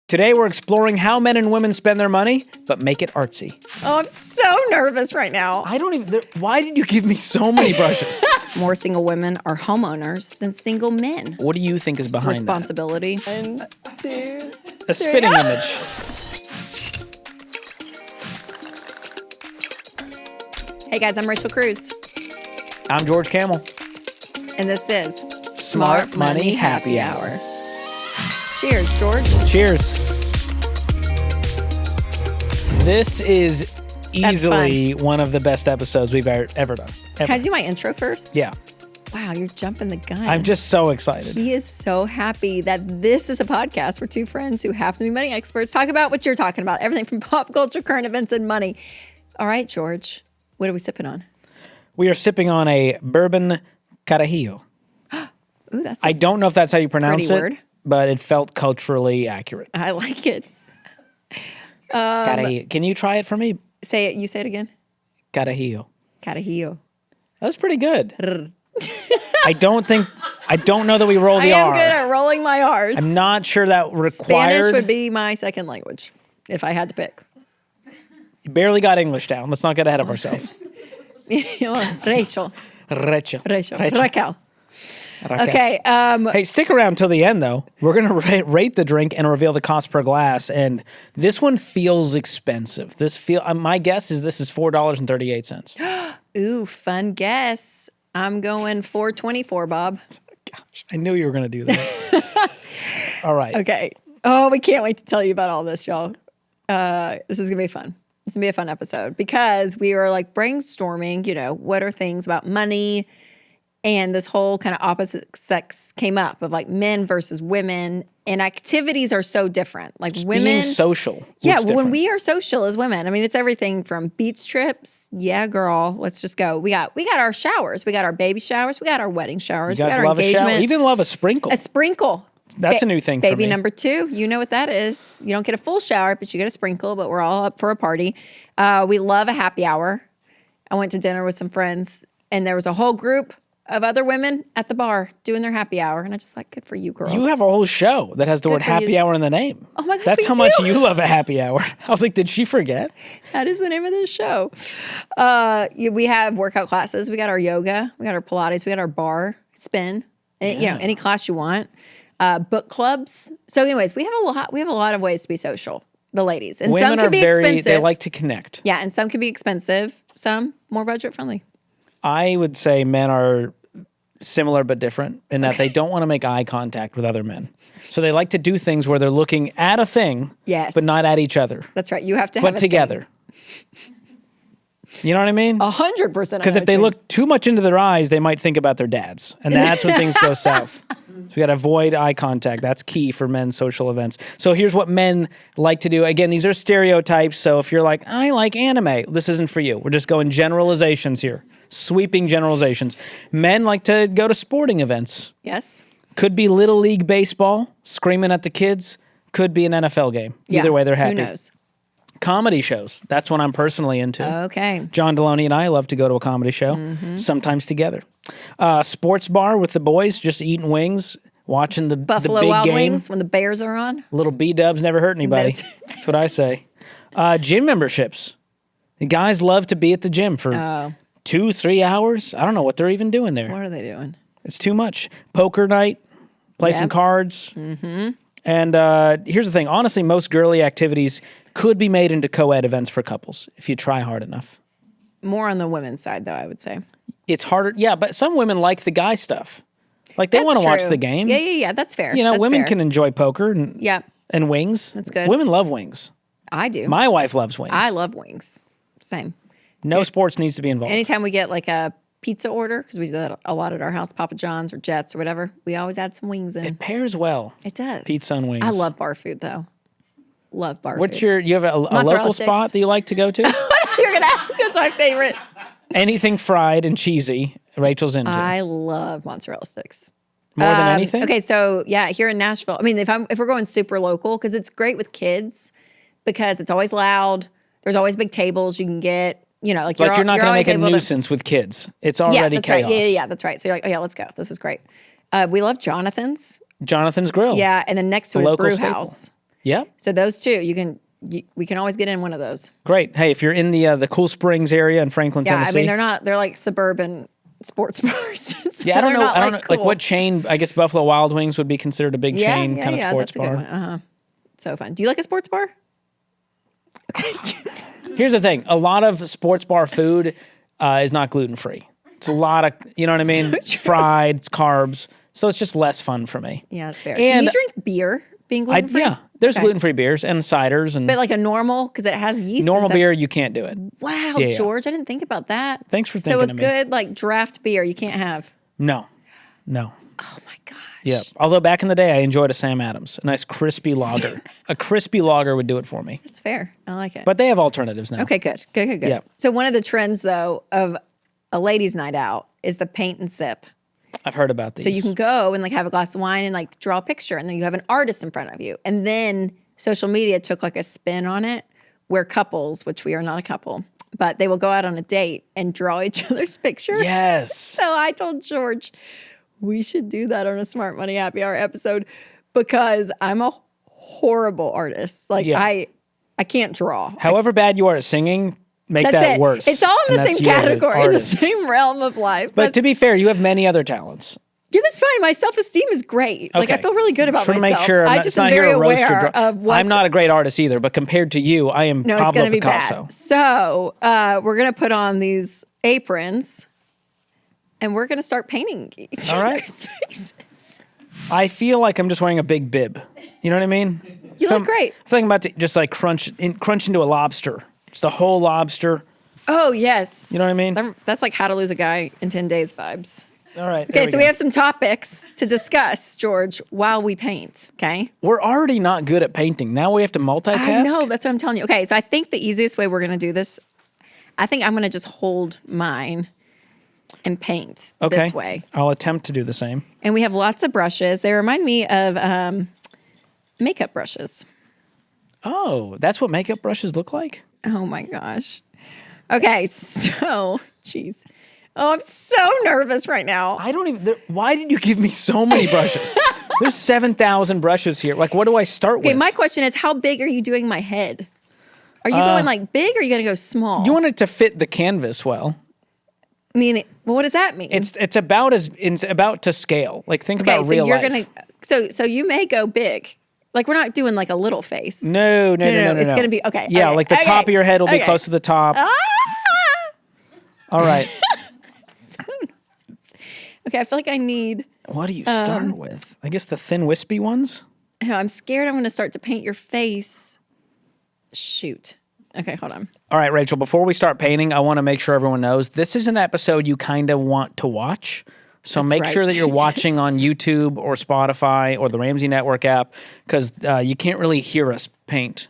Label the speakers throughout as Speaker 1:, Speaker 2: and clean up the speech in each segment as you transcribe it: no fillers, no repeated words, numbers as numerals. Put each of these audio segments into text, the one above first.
Speaker 1: Today we're exploring how men and women spend their money, but make it artsy.
Speaker 2: Oh, I'm so nervous right now.
Speaker 1: Why did you give me so many brushes?
Speaker 2: More single women are homeowners than single men.
Speaker 1: What do you think is behind
Speaker 2: Responsibility.
Speaker 1: that?
Speaker 2: 1, 2,
Speaker 1: A spitting image.
Speaker 2: Hey guys, I'm Rachel Cruz.
Speaker 1: I'm George Camel.
Speaker 2: And this is
Speaker 1: Smart Money Happy Hour.
Speaker 2: Cheers, George.
Speaker 1: Cheers. This is easily one of the best episodes we've ever done.
Speaker 2: Can I do my intro first?
Speaker 1: Yeah.
Speaker 2: Wow, you're jumping the gun.
Speaker 1: I'm just so excited.
Speaker 2: He is so happy that this is a podcast where two friends who happen to be money experts talk about what you're talking about. Everything from pop culture, current events, and money. All right, George, what are we sipping on?
Speaker 1: We are sipping on a Bourbon Carajillo.
Speaker 2: Ooh, that's
Speaker 1: I don't know if that's how you pronounce
Speaker 2: pretty word.
Speaker 1: But it felt culturally accurate.
Speaker 2: I like it.
Speaker 1: Carajillo. Can you try it for me?
Speaker 2: Say it. You say it again.
Speaker 1: Carajillo.
Speaker 2: Carajillo.
Speaker 1: That was pretty good. I don't know that we roll the
Speaker 2: I am
Speaker 1: R.
Speaker 2: good at rolling my R's.
Speaker 1: I'm not sure that required.
Speaker 2: Spanish would be my second language if I had to pick.
Speaker 1: You barely got English down. Let's not get ahead of ourselves.
Speaker 2: Rachel.
Speaker 1: Rachel.
Speaker 2: Raquel. Okay.
Speaker 1: Hey, stick around till the end, though. We're going to rate the drink and reveal the cost per glass. And this one feels expensive. My guess is this is $4.38.
Speaker 2: Ooh, fun guess. I'm going $4.24, Bob.
Speaker 1: Gosh, I knew you were going to do that. All right.
Speaker 2: Okay. Oh, we can't wait to tell you about all this, y'all. This is going to be fun. It's going to be a fun episode because we were like brainstorming, what are things about money? And this whole kind of opposite sex came up of like men versus women, and activities are so different. Like women
Speaker 1: being social.
Speaker 2: Yeah, when we are social as women, I mean, it's everything from beach trips. Yeah, girl, let's just go. We got our showers. We got our baby showers. We got our wedding showers.
Speaker 1: You guys
Speaker 2: we got our
Speaker 1: love
Speaker 2: engagement.
Speaker 1: a shower? Even love a sprinkle.
Speaker 2: A sprinkle.
Speaker 1: That's a new thing for me.
Speaker 2: Baby number 2, you know what that is. You don't get a full shower, but you get a sprinkle, but we're all up for a party. We love a happy hour. I went to dinner with some friends, and there was a whole group of other women at the bar doing their happy hour. And I just like, good for you girls.
Speaker 1: You have a whole show that has the word happy hour in the name.
Speaker 2: Oh my God,
Speaker 1: that's how much you love a happy hour. I was like, did she forget?
Speaker 2: That is the name of the show. We have workout classes. We got our yoga. We got our Pilates. We got our bar spin. Any class you want. Book clubs. So anyways, we have a lot of ways to be social. The ladies. And
Speaker 1: women
Speaker 2: some can be expensive.
Speaker 1: They like to connect.
Speaker 2: Yeah, and some can be expensive. Some more budget friendly.
Speaker 1: I would say men are similar but different in that they don't want to make eye contact with other men. So they like to do things where they're looking at a thing, but not at each other.
Speaker 2: That's right. You have to have
Speaker 1: but together. You know what I mean?
Speaker 2: 100%.
Speaker 1: Because if they look too much into their eyes, they might think about their dads. And that's when things go south. So we got to avoid eye contact. That's key for men's social events. So here's what men like to do. Again, these are stereotypes. So if you're like, I like anime, this isn't for you. We're just going generalizations here. Sweeping generalizations. Men like to go to sporting events.
Speaker 2: Yes.
Speaker 1: Could be Little League baseball, screaming at the kids. Could be an NFL game. Either way, they're happy.
Speaker 2: Who knows?
Speaker 1: Comedy shows. That's what I'm personally into.
Speaker 2: Okay.
Speaker 1: John Deloney and I love to go to a comedy show, sometimes together. Sports bar with the boys, just eating wings, watching the
Speaker 2: Buffalo
Speaker 1: big
Speaker 2: Wild
Speaker 1: game.
Speaker 2: Wings when the Bears are on.
Speaker 1: Little B-dubs never hurt anybody. That's what I say. Gym memberships. The guys love to be at the gym for 2-3 hours. I don't know what they're even doing there.
Speaker 2: What are they doing?
Speaker 1: It's too much. Poker night, play some cards. Mm-hmm. And here's the thing. Honestly, most girly activities could be made into co-ed events for couples if you try hard enough.
Speaker 2: More on the women's side, though, I would say.
Speaker 1: It's harder. Yeah, but some women like the guy stuff. Like, they want to watch the game.
Speaker 2: Yeah. That's fair.
Speaker 1: Women can enjoy poker and wings.
Speaker 2: That's good.
Speaker 1: Women love wings.
Speaker 2: I do.
Speaker 1: My wife loves wings.
Speaker 2: I love wings. Same.
Speaker 1: No sports needs to be involved.
Speaker 2: Anytime we get like a pizza order, because we do that a lot at our house, Papa John's or Jets or whatever, we always add some wings in.
Speaker 1: It pairs well.
Speaker 2: It does.
Speaker 1: Pizza and wings.
Speaker 2: I love bar food, though. Love bar food.
Speaker 1: You have a local spot that you like to go to?
Speaker 2: You're going to ask. It's my favorite.
Speaker 1: Anything fried and cheesy, Rachel's into.
Speaker 2: I love mozzarella sticks.
Speaker 1: More than anything?
Speaker 2: Okay, so here in Nashville, I mean, if we're going super local, because it's great with kids, because it's always loud. There's always big tables you can get. Like you're
Speaker 1: not going to make a nuisance with kids. It's already chaos.
Speaker 2: Right. Yeah, that's right. So you're like, oh yeah, let's go. This is great. We love Jonathan's.
Speaker 1: Jonathan's Grill.
Speaker 2: Yeah, and then next to it is Brew House.
Speaker 1: Yep.
Speaker 2: So those two, we can always get in one of those.
Speaker 1: Great. Hey, if you're in the Cool Springs area in Franklin,
Speaker 2: Yeah,
Speaker 1: Tennessee.
Speaker 2: I mean, they're like suburban sports bars. So
Speaker 1: Yeah, I don't know.
Speaker 2: not,
Speaker 1: I don't know.
Speaker 2: cool.
Speaker 1: Like what chain? I guess Buffalo Wild Wings would be considered a big chain kind of sports
Speaker 2: that's a
Speaker 1: bar.
Speaker 2: good one. So fun. Do you like a sports bar?
Speaker 1: Here's the thing: a lot of sports bar food is not gluten free. It's a lot of, you know what I mean? It's fried, it's carbs, so it's just less fun for me.
Speaker 2: Yeah, that's fair.
Speaker 1: And
Speaker 2: Can you drink beer being gluten free?
Speaker 1: Yeah, there's gluten free beers and ciders and.
Speaker 2: But like a normal, because it has yeast.
Speaker 1: Normal beer, you can't do it.
Speaker 2: Wow,
Speaker 1: Yeah.
Speaker 2: George, I didn't think about that.
Speaker 1: Thanks for
Speaker 2: So
Speaker 1: thinking
Speaker 2: a
Speaker 1: of me.
Speaker 2: good like draft beer you can't have.
Speaker 1: No.
Speaker 2: Oh my gosh.
Speaker 1: Yeah. Although back in the day, I enjoyed a Sam Adams, a nice crispy lager. A crispy lager would do it for me.
Speaker 2: That's fair. I like it.
Speaker 1: But they have alternatives now.
Speaker 2: Okay, good.
Speaker 1: Yeah.
Speaker 2: So one of the trends though of a ladies' night out is the paint and sip.
Speaker 1: I've heard about these.
Speaker 2: So you can go and like have a glass of wine and like draw a picture, and then you have an artist in front of you. And then social media took like a spin on it where couples, which we are not a couple, but they will go out on a date and draw each other's picture.
Speaker 1: Yes.
Speaker 2: So I told George, we should do that on a Smart Money Happy Hour episode because I'm a horrible artist. Like I can't draw.
Speaker 1: However bad you are at singing, make
Speaker 2: That's
Speaker 1: that
Speaker 2: it.
Speaker 1: worse.
Speaker 2: It's all in the
Speaker 1: And
Speaker 2: same
Speaker 1: that's you as an
Speaker 2: category, in the
Speaker 1: artist.
Speaker 2: same realm of life.
Speaker 1: But to be fair, you have many other talents.
Speaker 2: yeah, that's fine. My self-esteem is great. Like I
Speaker 1: Okay.
Speaker 2: feel really good about
Speaker 1: Trying to
Speaker 2: myself.
Speaker 1: make sure
Speaker 2: I
Speaker 1: it's
Speaker 2: just
Speaker 1: not
Speaker 2: am
Speaker 1: here
Speaker 2: very
Speaker 1: to roast
Speaker 2: aware
Speaker 1: your
Speaker 2: of what.
Speaker 1: I'm not a great artist either, but compared to you, I am
Speaker 2: No, it's
Speaker 1: Pablo
Speaker 2: going to be
Speaker 1: Picasso.
Speaker 2: bad. So we're going to put on these aprons, and we're going to start painting each
Speaker 1: All right.
Speaker 2: other's faces.
Speaker 1: I feel like I'm just wearing a big bib. You know what I mean?
Speaker 2: You look great.
Speaker 1: I feel like I'm about to just like crunch into a lobster. Just a whole lobster.
Speaker 2: Oh yes.
Speaker 1: You know what I mean?
Speaker 2: That's like How to Lose a Guy in 10 Days vibes.
Speaker 1: All right.
Speaker 2: Okay, so we have some topics to discuss, George, while we paint. Okay.
Speaker 1: We're already not good at painting. Now we have to multitask.
Speaker 2: I know, that's what I'm telling you. Okay, so I think the easiest way we're going to do this, I think I'm going to just hold mine and paint this way.
Speaker 1: I'll attempt to do the same.
Speaker 2: And we have lots of brushes. They remind me of makeup brushes.
Speaker 1: Oh, that's what makeup brushes look like?
Speaker 2: Oh my gosh. Okay, so, jeez. Oh, I'm so nervous right now.
Speaker 1: I don't even. Why did you give me so many brushes? There's 7,000 brushes here. Like, what do I start
Speaker 2: Okay,
Speaker 1: with?
Speaker 2: my question is, how big are you doing my head? Are you going like big or are you going to go small?
Speaker 1: You want it to fit the canvas well.
Speaker 2: I mean, well, what does that mean?
Speaker 1: It's about to scale. Like, think
Speaker 2: okay,
Speaker 1: about
Speaker 2: so
Speaker 1: real
Speaker 2: you're
Speaker 1: life.
Speaker 2: so you may go big. Like we're not doing like a little face.
Speaker 1: No.
Speaker 2: It's gonna be okay.
Speaker 1: Yeah,
Speaker 2: okay,
Speaker 1: like the top of your head will be
Speaker 2: okay.
Speaker 1: close to the top.
Speaker 2: Ah!
Speaker 1: All right.
Speaker 2: Okay, I feel like I need.
Speaker 1: What do you start with? I guess the thin, wispy ones.
Speaker 2: No, I'm scared I'm going to start to paint your face. Shoot. Okay, hold on.
Speaker 1: All right, Rachel, before we start painting, I want to make sure everyone knows this is an episode you kind of want to watch. So
Speaker 2: That's
Speaker 1: make
Speaker 2: right.
Speaker 1: sure that you're watching on YouTube or Spotify or the Ramsey Network app because you can't really hear us paint.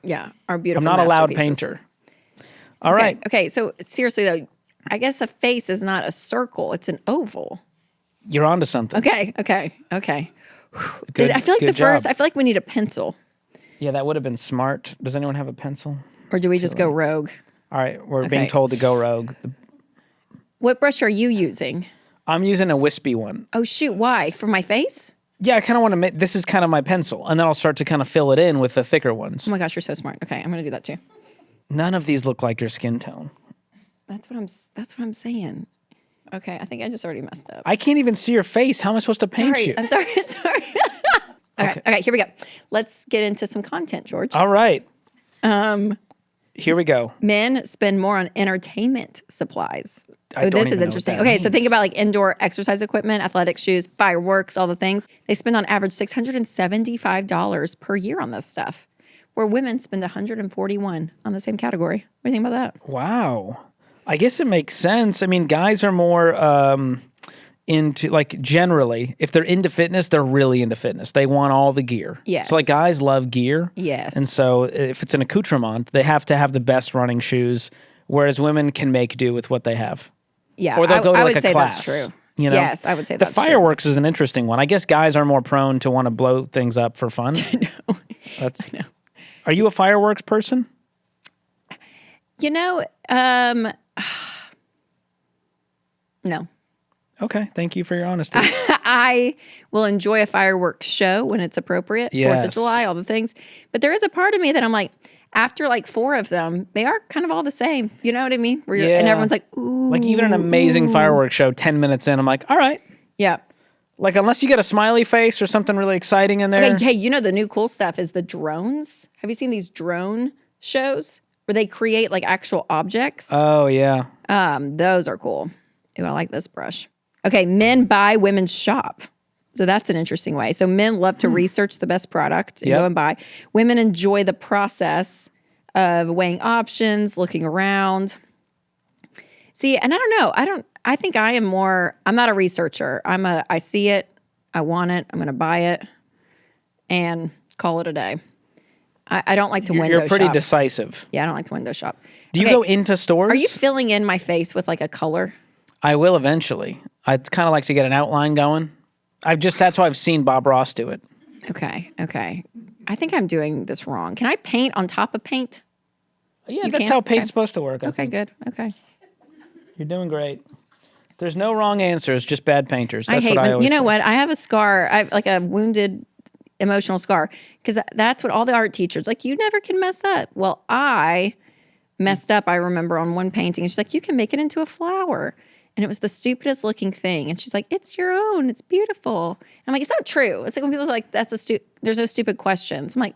Speaker 2: Yeah, our
Speaker 1: I'm
Speaker 2: beautiful
Speaker 1: not a loud
Speaker 2: masterpieces.
Speaker 1: painter. All right.
Speaker 2: Okay, so seriously though, I guess a face is not a circle, it's an oval.
Speaker 1: You're onto something.
Speaker 2: Okay.
Speaker 1: Good,
Speaker 2: I feel like
Speaker 1: good
Speaker 2: I
Speaker 1: job.
Speaker 2: feel like we need a pencil.
Speaker 1: Yeah, that would have been smart. Does anyone have a pencil?
Speaker 2: Or do we just go rogue?
Speaker 1: All right, we're being
Speaker 2: Okay.
Speaker 1: told to go rogue.
Speaker 2: What brush are you using?
Speaker 1: I'm using a wispy one.
Speaker 2: Oh shoot, why? For my face?
Speaker 1: Yeah, I kind of want to make this is kind of my pencil, and then I'll start to kind of fill it in with the thicker ones.
Speaker 2: Oh my gosh, you're so smart. Okay, I'm gonna do that too.
Speaker 1: None of these look like your skin tone.
Speaker 2: That's what I'm saying. Okay, I think I just already messed up.
Speaker 1: I can't even see your face. How am I supposed to paint you?
Speaker 2: I'm sorry. All right, okay, here we go. Let's get into some content, George.
Speaker 1: All right. Here we go.
Speaker 2: Men spend more on entertainment supplies.
Speaker 1: I don't
Speaker 2: This
Speaker 1: even
Speaker 2: is
Speaker 1: know what
Speaker 2: interesting.
Speaker 1: that
Speaker 2: Okay, so
Speaker 1: means.
Speaker 2: think about like indoor exercise equipment, athletic shoes, fireworks, all the things. They spend on average $675 per year on this stuff, where women spend $141 on the same category. What do you think about that?
Speaker 1: Wow. I guess it makes sense. I mean, guys are more into, like, generally, if they're into fitness, they're really into fitness. They want all the gear.
Speaker 2: Yes.
Speaker 1: So, like, guys love gear.
Speaker 2: Yes.
Speaker 1: And so if it's an accoutrement, they have to have the best running shoes, whereas women can make do with what they have.
Speaker 2: Yeah,
Speaker 1: Or they'll go to,
Speaker 2: I
Speaker 1: like,
Speaker 2: would
Speaker 1: a
Speaker 2: say
Speaker 1: class.
Speaker 2: that's true.
Speaker 1: You know?
Speaker 2: Yes, I would say
Speaker 1: The
Speaker 2: that's true.
Speaker 1: fireworks is an interesting one. I guess guys are more prone to want to blow things up for fun.
Speaker 2: No.
Speaker 1: I know. Are you a fireworks person?
Speaker 2: You know, no.
Speaker 1: Okay. Thank you for your honesty.
Speaker 2: I will enjoy a fireworks show when it's appropriate. 4th of
Speaker 1: Yes.
Speaker 2: July, all the things. But there is a part of me that I'm like, after like 4 of them, they are kind of all the same. You know what I mean? Where
Speaker 1: Yeah.
Speaker 2: And everyone's like, ooh.
Speaker 1: Like even an amazing fireworks show, 10 minutes in, I'm like, all right.
Speaker 2: Yeah.
Speaker 1: Like unless you get a smiley face or something really exciting in there.
Speaker 2: Okay, hey, you know the new cool stuff is the drones. Have you seen these drone shows where they create like actual objects?
Speaker 1: Oh, yeah.
Speaker 2: Those are cool. Ooh, I like this brush. Okay, men buy, women shop. So that's an interesting way. So men love to research the best product and
Speaker 1: Yep.
Speaker 2: go and buy. Women enjoy the process of weighing options, looking around. See, and I don't know. I think I am more, I'm not a researcher. I see it, I want it, I'm going to buy it and call it a day. I don't like to window shop.
Speaker 1: You're pretty decisive.
Speaker 2: Yeah, I don't like to window shop.
Speaker 1: Do you go into stores?
Speaker 2: Are you filling in my face with like a color?
Speaker 1: I will eventually. I'd kind of like to get an outline going. That's why I've seen Bob Ross do it.
Speaker 2: Okay. I think I'm doing this wrong. Can I paint on top of paint?
Speaker 1: Yeah,
Speaker 2: You
Speaker 1: that's
Speaker 2: can?
Speaker 1: how paint's
Speaker 2: Okay.
Speaker 1: supposed to work. I
Speaker 2: Okay,
Speaker 1: think.
Speaker 2: good. Okay.
Speaker 1: You're doing great. There's no wrong answers, just bad painters. That's
Speaker 2: I hate
Speaker 1: what I
Speaker 2: when,
Speaker 1: always
Speaker 2: you know
Speaker 1: say.
Speaker 2: what? I have a scar. I have like a wounded emotional scar because that's what all the art teachers like. You never can mess up. Well, I messed up. I remember on one painting, and she's like, "You can make it into a flower," and it was the stupidest looking thing. And she's like, "It's your own. It's beautiful." And I'm like, "It's not true." It's like when people are like, there's no stupid questions. I'm like,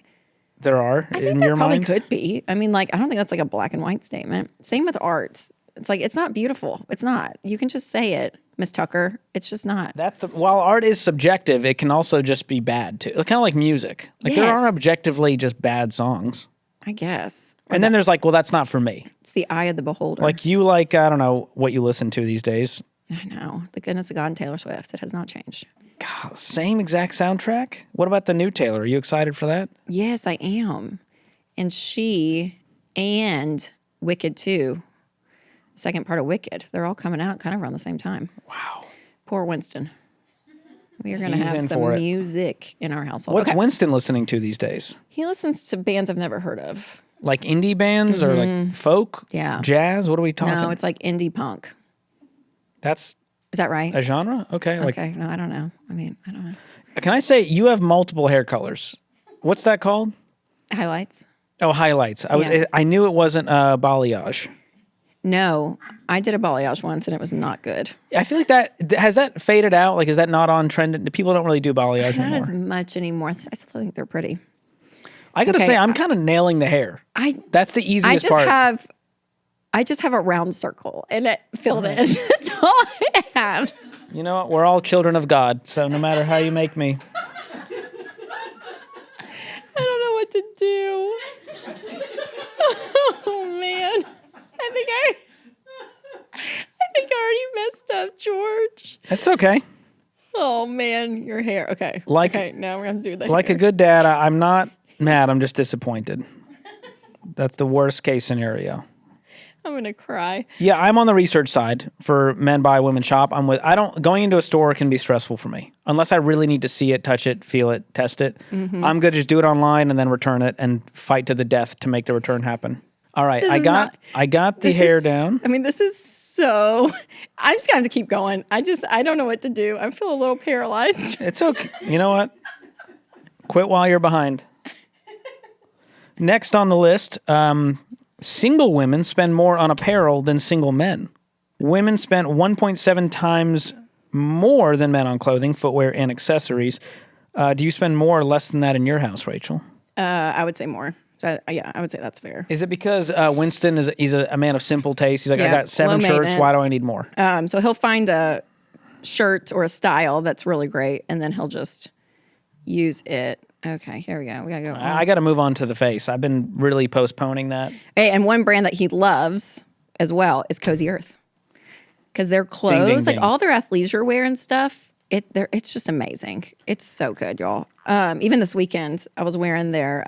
Speaker 1: There are
Speaker 2: I think
Speaker 1: in
Speaker 2: there
Speaker 1: your
Speaker 2: probably
Speaker 1: mind.
Speaker 2: could be. I mean, like, I don't think that's like a black and white statement. Same with art. It's like, it's not beautiful. It's not. You can just say it, Miss Tucker. It's just not.
Speaker 1: While art is subjective, it can also just be bad too. Kind of like music. Like there are
Speaker 2: Yes.
Speaker 1: objectively just bad songs.
Speaker 2: I guess.
Speaker 1: And then there's like, well, that's not for me.
Speaker 2: It's the eye of the beholder.
Speaker 1: Like you like, I don't know what you listen to these days.
Speaker 2: I know. The goodness of God and Taylor Swift. It has not changed.
Speaker 1: God, same exact soundtrack? What about the new Taylor? Are you excited for that?
Speaker 2: Yes, I am. And she and Wicked too. The second part of Wicked. They're all coming out kind of around the same time.
Speaker 1: Wow.
Speaker 2: Poor Winston. We are going to
Speaker 1: He's
Speaker 2: have
Speaker 1: in
Speaker 2: some
Speaker 1: for it.
Speaker 2: music in our household.
Speaker 1: What's
Speaker 2: Okay.
Speaker 1: Winston listening to these days?
Speaker 2: He listens to bands I've never heard of.
Speaker 1: Like indie bands or like folk?
Speaker 2: Yeah.
Speaker 1: Jazz? What are we talking?
Speaker 2: No, it's like indie punk.
Speaker 1: That's
Speaker 2: Is that right?
Speaker 1: a genre? Okay. Like,
Speaker 2: Okay. No, I don't know. I mean, I don't know.
Speaker 1: can I say you have multiple hair colors? What's that called?
Speaker 2: Highlights?
Speaker 1: Oh, highlights.
Speaker 2: Yeah.
Speaker 1: I knew it wasn't balayage.
Speaker 2: No, I did a balayage once and it was not good.
Speaker 1: I feel like has that faded out? Like, is that not on trend? People don't really do balayage
Speaker 2: Not
Speaker 1: anymore.
Speaker 2: as much anymore. I still think they're pretty.
Speaker 1: I gotta
Speaker 2: Okay,
Speaker 1: say, I'm kind of nailing the hair. That's the
Speaker 2: I
Speaker 1: easiest
Speaker 2: just
Speaker 1: part.
Speaker 2: have a round circle and it filled in. That's all I have.
Speaker 1: You know what? We're all children of God, so no matter how you make me.
Speaker 2: I don't know what to do. Oh man. I think I already messed up, George.
Speaker 1: It's okay.
Speaker 2: Oh man, your hair. Okay.
Speaker 1: Like-
Speaker 2: okay, now we're gonna do the
Speaker 1: Like
Speaker 2: hair.
Speaker 1: a good dad, I'm not mad. I'm just disappointed. That's the worst case scenario.
Speaker 2: I'm gonna cry.
Speaker 1: Yeah, I'm on the research side for men buy, women shop. Going into a store can be stressful for me. Unless I really need to see it, touch it, feel it, test it.
Speaker 2: Mm-hmm.
Speaker 1: I'm good to just do it online and then return it and fight to the death to make the return happen. All right, I got the hair down.
Speaker 2: I mean, this is so. I'm just gonna have to keep going. I don't know what to do. I feel a little paralyzed.
Speaker 1: It's okay. You know what? Quit while you're behind. Next on the list, single women spend more on apparel than single men. Women spent 1.7 times more than men on clothing, footwear, and accessories. Do you spend more or less than that in your house, Rachel?
Speaker 2: I would say more. So, yeah, I would say that's fair.
Speaker 1: Is it because Winston he's a man of simple taste? He's like, I
Speaker 2: Yeah,
Speaker 1: got 7
Speaker 2: low
Speaker 1: shirts. Why do I
Speaker 2: maintenance.
Speaker 1: need more?
Speaker 2: So he'll find a shirt or a style that's really great, and then he'll just use it. Okay, here we go. We gotta go.
Speaker 1: I got to move on to the face. I've been really postponing that.
Speaker 2: Hey, and one brand that he loves as well is Cozy Earth, because their clothes,
Speaker 1: ding.
Speaker 2: like all their athleisure wear and stuff, it's just amazing. It's so good, y'all. Even this weekend, I was wearing their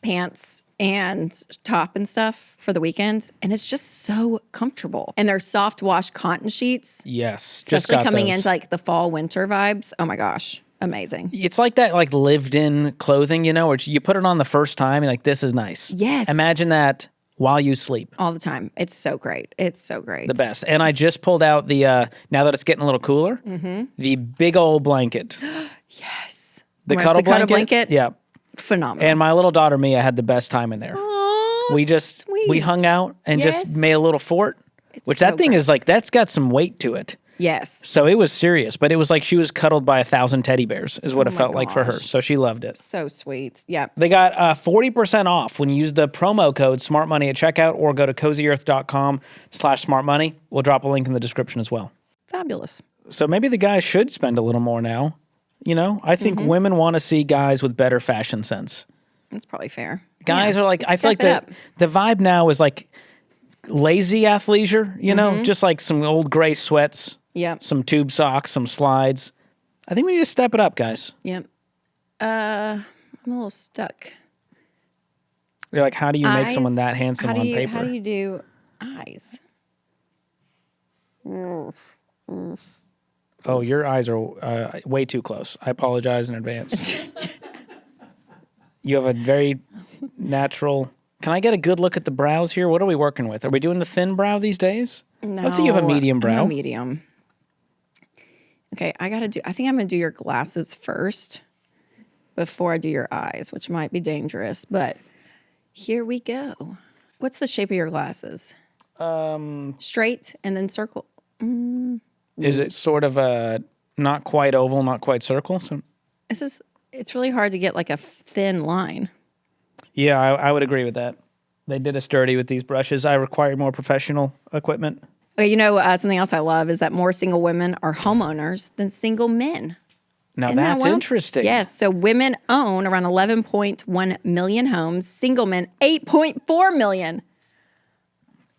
Speaker 2: pants and top and stuff for the weekend, and it's just so comfortable. And their soft wash cotton sheets,
Speaker 1: Yes, just
Speaker 2: especially
Speaker 1: got
Speaker 2: coming
Speaker 1: those.
Speaker 2: into like the fall winter vibes. Oh my gosh, amazing.
Speaker 1: It's like that, like lived-in clothing, where you put it on the first time and like, this is nice.
Speaker 2: Yes.
Speaker 1: Imagine that while you sleep.
Speaker 2: All the time. It's so great. It's so great.
Speaker 1: The best. And I just pulled out the, now that it's getting a little cooler, the big old blanket.
Speaker 2: Yes.
Speaker 1: The
Speaker 2: Where's
Speaker 1: cuddle
Speaker 2: the cuddle
Speaker 1: blanket?
Speaker 2: blanket?
Speaker 1: Yeah.
Speaker 2: Phenomenal.
Speaker 1: And my little daughter Mia had the best time in there.
Speaker 2: Oh,
Speaker 1: We hung out and just made a little fort, which
Speaker 2: so
Speaker 1: that thing
Speaker 2: great.
Speaker 1: is like, that's got some weight to it.
Speaker 2: Yes.
Speaker 1: So it was serious, but it was like she was cuddled by 1,000 teddy bears is what it felt like for her.
Speaker 2: gosh.
Speaker 1: So she loved it.
Speaker 2: So sweet. Yeah.
Speaker 1: They got 40% off when you use the promo code SmartMoney at checkout or go to cozyearth.com/smartmoney. We'll drop a link in the description as well.
Speaker 2: Fabulous.
Speaker 1: So maybe the guys should spend a little more now. You know, I think women want to see guys with better fashion sense.
Speaker 2: That's probably fair.
Speaker 1: Guys are like, I feel like
Speaker 2: Step it
Speaker 1: the vibe now is like lazy athleisure, you know, just like some old gray sweats,
Speaker 2: Yep.
Speaker 1: some tube socks, some slides. I think we need to step it up, guys.
Speaker 2: Yep. I'm a little stuck.
Speaker 1: You're like, how do you make
Speaker 2: Eyes?
Speaker 1: someone that handsome on paper?
Speaker 2: How do you do eyes?
Speaker 1: Oh, your eyes are way too close. I apologize in advance. You have a very natural. Can I get a good look at the brows here? What are we working with? Are we doing the thin brow these days?
Speaker 2: No.
Speaker 1: Let's say you have a medium brow.
Speaker 2: I'm a medium. Okay, I think I'm gonna do your glasses first before I do your eyes, which might be dangerous, but here we go. What's the shape of your glasses? Straight and then circle.
Speaker 1: Is it sort of a not quite oval, not quite circle? So,
Speaker 2: It's really hard to get like a thin line.
Speaker 1: yeah, I would agree with that. They did us dirty with these brushes. I require more professional equipment.
Speaker 2: Okay, something else I love is that more single women are homeowners than single men.
Speaker 1: Now
Speaker 2: Isn't that
Speaker 1: that's
Speaker 2: wild?
Speaker 1: interesting.
Speaker 2: Yes, so women own around 11.1 million homes, single men 8.4 million.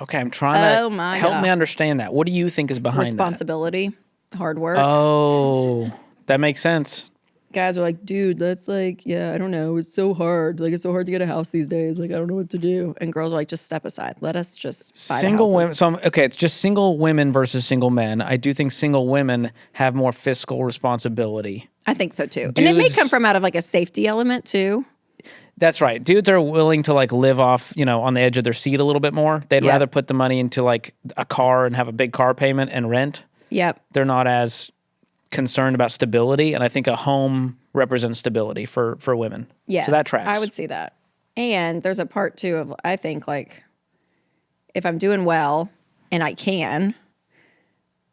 Speaker 1: Okay, I'm trying
Speaker 2: Oh
Speaker 1: to
Speaker 2: my
Speaker 1: help
Speaker 2: God.
Speaker 1: me understand that. What do you think is behind
Speaker 2: Responsibility, hard work.
Speaker 1: that? Oh, that makes sense.
Speaker 2: Guys are like, dude, that's like, yeah, I don't know. It's so hard. Like, it's so hard to get a house these days. Like, I don't know what to do. And girls are like, just step aside. Let us just buy
Speaker 1: Single
Speaker 2: the
Speaker 1: women.
Speaker 2: houses.
Speaker 1: So okay, it's just single women versus single men. I do think single women have more fiscal responsibility.
Speaker 2: I think so too. And it may
Speaker 1: Dudes-
Speaker 2: come from out of like a safety element too.
Speaker 1: That's right. Dudes are willing to like live off, on the edge of their seat a little bit more. They'd
Speaker 2: Yeah.
Speaker 1: rather put the money into like a car and have a big car payment and rent.
Speaker 2: Yep.
Speaker 1: They're not as concerned about stability, and I think a home represents stability for women.
Speaker 2: Yes.
Speaker 1: So that tracks.
Speaker 2: I would see that. And there's a part too of, I think, like, if I'm doing well and I can,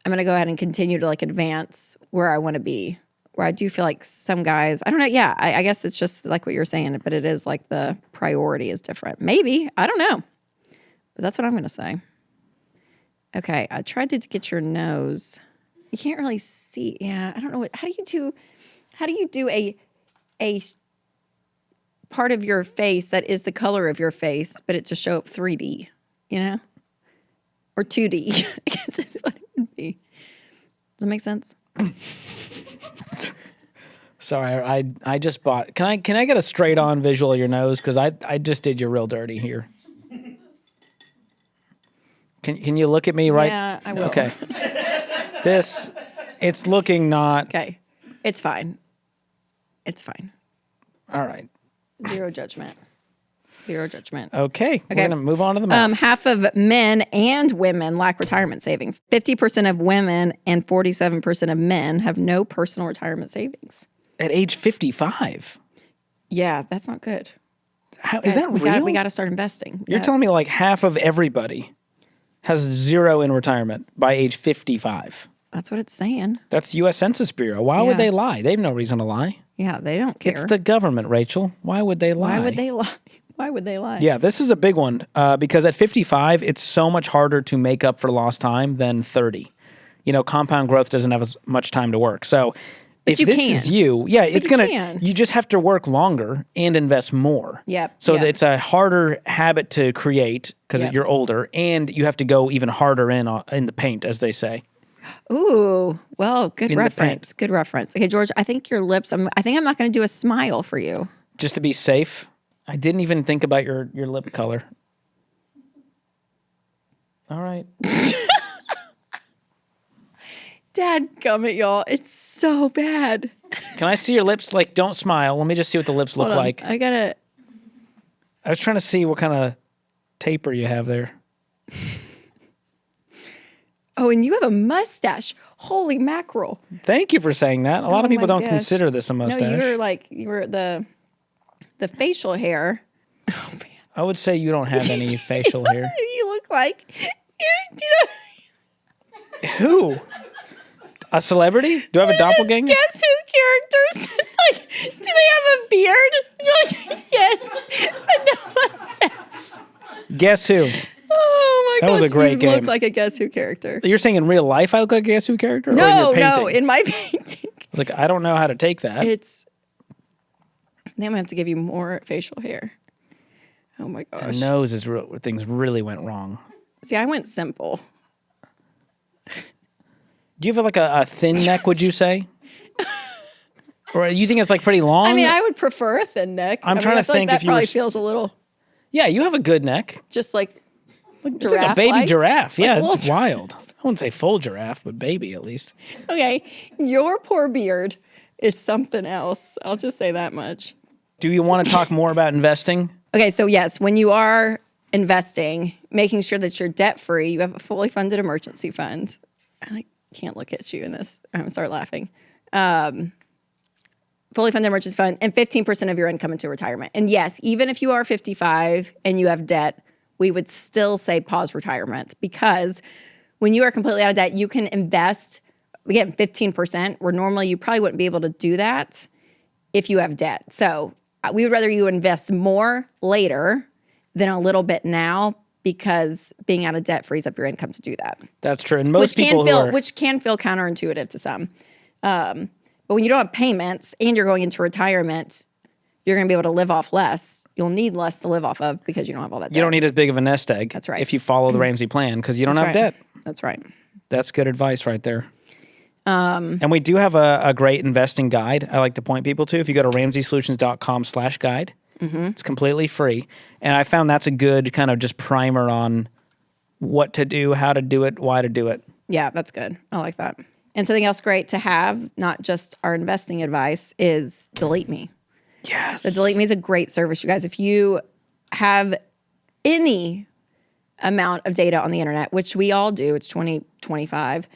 Speaker 2: I'm going to go ahead and continue to like advance where I want to be. Where I do feel like some guys, I don't know. Yeah, I guess it's just like what you're saying, but it is like the priority is different. Maybe. I don't know. But that's what I'm going to say. Okay. I tried to get your nose. You can't really see. Yeah. I don't know. How do you do a part of your face that is the color of your face, but it to show up 3D, or 2D, I guess is what it would be. Does that make sense?
Speaker 1: Sorry, I just bought. Can I get a straight on visual of your nose? Because I just did you real dirty here. Can you look at me right?
Speaker 2: Yeah, I will.
Speaker 1: Okay. It's looking not.
Speaker 2: Okay. It's fine. It's fine.
Speaker 1: All right.
Speaker 2: Zero judgment. Zero judgment.
Speaker 1: Okay. We're going to move on to the math.
Speaker 2: Half of men and women lack retirement savings. 50% of women and 47% of men have no personal retirement savings.
Speaker 1: At age 55.
Speaker 2: Yeah, that's not good.
Speaker 1: Is that real?
Speaker 2: We got to start investing.
Speaker 1: You're telling me like half of everybody has zero in retirement by age 55.
Speaker 2: That's what it's saying.
Speaker 1: That's the U.S. Census Bureau. Why would
Speaker 2: Yeah.
Speaker 1: they lie? They have no reason to lie.
Speaker 2: Yeah, they don't care.
Speaker 1: It's the government, Rachel. Why would they lie?
Speaker 2: Why would they lie? Why would they lie?
Speaker 1: Yeah, this is a big one because at 55, it's so much harder to make up for lost time than 30. Compound growth doesn't have as much time to work. So if
Speaker 2: you
Speaker 1: this
Speaker 2: can.
Speaker 1: is you, it's
Speaker 2: you
Speaker 1: going
Speaker 2: can.
Speaker 1: to, you just have to work longer and invest more.
Speaker 2: Yep.
Speaker 1: So
Speaker 2: yep.
Speaker 1: it's a harder habit to create because
Speaker 2: Yep.
Speaker 1: you're older, and you have to go even harder in the paint, as they say.
Speaker 2: Ooh, well, good
Speaker 1: In the
Speaker 2: reference. Good reference. Okay, George, I think your lips, I think I'm not going to do a smile for you.
Speaker 1: Just to be safe. I didn't even think about your lip color. All right.
Speaker 2: Dad, gummit, y'all. It's so bad.
Speaker 1: Can I see your lips? Like, don't smile. Let me just see what the lips look
Speaker 2: Hold on.
Speaker 1: like.
Speaker 2: I got to.
Speaker 1: I was trying to see what kind of taper you have there.
Speaker 2: Oh, and you have a mustache. Holy mackerel.
Speaker 1: Thank you for saying that. A lot of people don't consider this a mustache.
Speaker 2: No, you were the facial hair. Oh, man.
Speaker 1: I would say you don't have any facial hair.
Speaker 2: You look like,
Speaker 1: Who? A celebrity? Do I have a doppelganger?
Speaker 2: Guess Who characters? It's like, do they have a beard? You're like, yes, but no mustache.
Speaker 1: Guess Who?
Speaker 2: Oh my gosh,
Speaker 1: That was a great
Speaker 2: you
Speaker 1: game.
Speaker 2: look like a Guess Who character.
Speaker 1: You're saying in real life I look like a Guess Who character? Or in
Speaker 2: No,
Speaker 1: your painting?
Speaker 2: no, in my painting.
Speaker 1: I was like, I don't know how to take that.
Speaker 2: It's, then I'm gonna have to give you more facial hair. Oh my gosh.
Speaker 1: The nose is where things really went wrong.
Speaker 2: See, I went simple.
Speaker 1: Do you have like a thin neck, would you say? Or you think it's like pretty long?
Speaker 2: I mean, I would prefer a thin neck.
Speaker 1: I'm trying to
Speaker 2: feel
Speaker 1: think
Speaker 2: like
Speaker 1: if
Speaker 2: that
Speaker 1: you were
Speaker 2: probably feels a little
Speaker 1: Yeah, you have a good neck.
Speaker 2: just like
Speaker 1: It's like a baby
Speaker 2: giraffe-like.
Speaker 1: giraffe. Yeah,
Speaker 2: Like a
Speaker 1: it's
Speaker 2: little
Speaker 1: wild. I wouldn't say full giraffe, but baby at least.
Speaker 2: Okay, your poor beard is something else. I'll just say that much.
Speaker 1: Do you want to talk more about investing?
Speaker 2: Okay, so yes, when you are investing, making sure that you're debt free, you have a fully funded emergency fund. I can't look at you in this. I'm gonna start laughing. Fully funded emergency fund and 15% of your income into retirement. And yes, even if you are 55 and you have debt, we would still say pause retirement because when you are completely out of debt, you can invest, again, 15%, where normally you probably wouldn't be able to do that if you have debt. So we would rather you invest more later than a little bit now because being out of debt frees up your income to do that.
Speaker 1: That's true. And most people
Speaker 2: which can feel counterintuitive to some. But when you don't have payments and you're going into retirement, you're going to be able to live off less. You'll need less to live off of because you don't have all that debt.
Speaker 1: You don't need as big of a nest egg.
Speaker 2: That's right.
Speaker 1: If you follow the Ramsey plan because you don't have debt.
Speaker 2: That's right.
Speaker 1: That's good advice right there. And we do have a great investing guide I like to point people to. If you go to ramseysolutions.com/guide, it's completely free. And I found that's a good kind of just primer on what to do, how to do it, why to do it.
Speaker 2: Yeah, that's good. I like that. And something else great to have, not just our investing advice, is Delete Me.
Speaker 1: Yes.
Speaker 2: The Delete Me is a great service, you guys. If you have any amount of data on the internet, which we all do, it's 2025,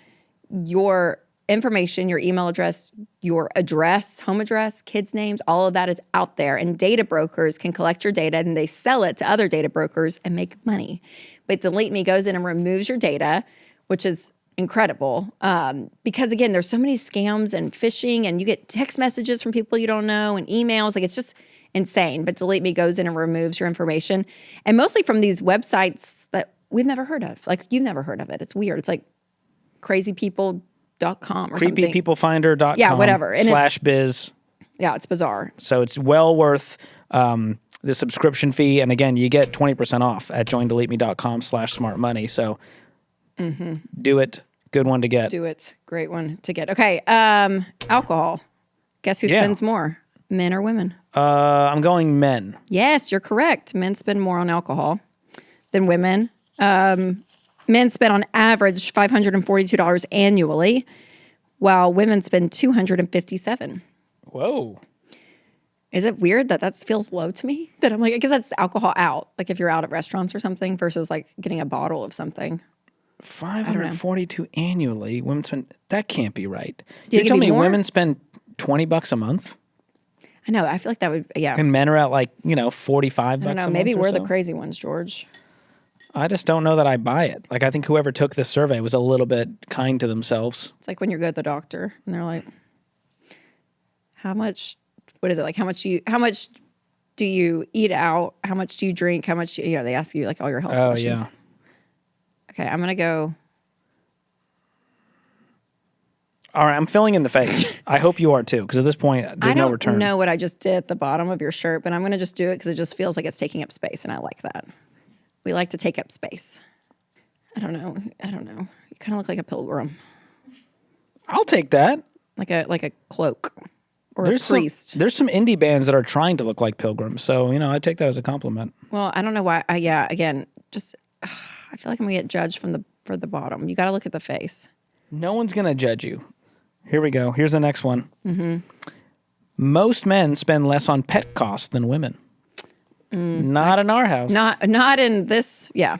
Speaker 2: your information, your email address, your address, home address, kids' names, all of that is out there. And data brokers can collect your data and they sell it to other data brokers and make money. But Delete Me goes in and removes your data, which is incredible. Because again, there's so many scams and phishing and you get text messages from people you don't know and emails. Like it's just insane. But Delete Me goes in and removes your information. And mostly from these websites that we've never heard of. Like you've never heard of it. It's weird. It's like crazypeople.com or something.
Speaker 1: Creepypeoplefinder.com.
Speaker 2: Yeah, whatever. And
Speaker 1: /biz.
Speaker 2: Yeah, it's bizarre.
Speaker 1: So it's well worth the subscription fee. And again, you get 20% off at joindeleteme.com/smartmoney. So do it. Good one to get.
Speaker 2: Do it. Great one to get. Okay. Alcohol. Guess who spends more? Men or women?
Speaker 1: I'm going men.
Speaker 2: Yes, you're correct. Men spend more on alcohol than women. Men spend on average $542 annually, while women spend $257.
Speaker 1: Whoa.
Speaker 2: Is it weird that feels low to me? That I'm like, I guess that's alcohol out. Like if you're out at restaurants or something versus like getting a bottle of something.
Speaker 1: 542 annually. Women spend, that can't be right.
Speaker 2: Do you
Speaker 1: You're telling me
Speaker 2: more?
Speaker 1: women spend $20 a month?
Speaker 2: I know. I feel like that would, yeah.
Speaker 1: And men are at like, $45
Speaker 2: I don't know.
Speaker 1: a
Speaker 2: Maybe
Speaker 1: month or
Speaker 2: we're the
Speaker 1: so?
Speaker 2: crazy ones, George.
Speaker 1: I just don't know that I buy it. Like I think whoever took this survey was a little bit kind to themselves.
Speaker 2: It's like when you go to the doctor and they're like, how much, what is it? Like how much do you eat out? How much do you drink? How much, they ask you like all your health questions.
Speaker 1: Yeah.
Speaker 2: Okay, I'm going to go.
Speaker 1: All right, I'm filling in the face. I hope you are too, because at this point, there's no return.
Speaker 2: I don't know what I just did at the bottom of your shirt, but I'm going to just do it because it just feels like it's taking up space, and I like that. We like to take up space. I don't know. You kind of look like a pilgrim,
Speaker 1: I'll take that.
Speaker 2: like a cloak or
Speaker 1: There's
Speaker 2: a priest.
Speaker 1: there's some indie bands that are trying to look like pilgrims, so I take that as a compliment.
Speaker 2: Well, I don't know why. Again, just I feel like I'm going to get judged for the bottom. You got to look at the face.
Speaker 1: No one's gonna judge you. Here we go. Here's the next one. Most men spend less on pet costs than women. Not in our house.
Speaker 2: Not in this. Yeah.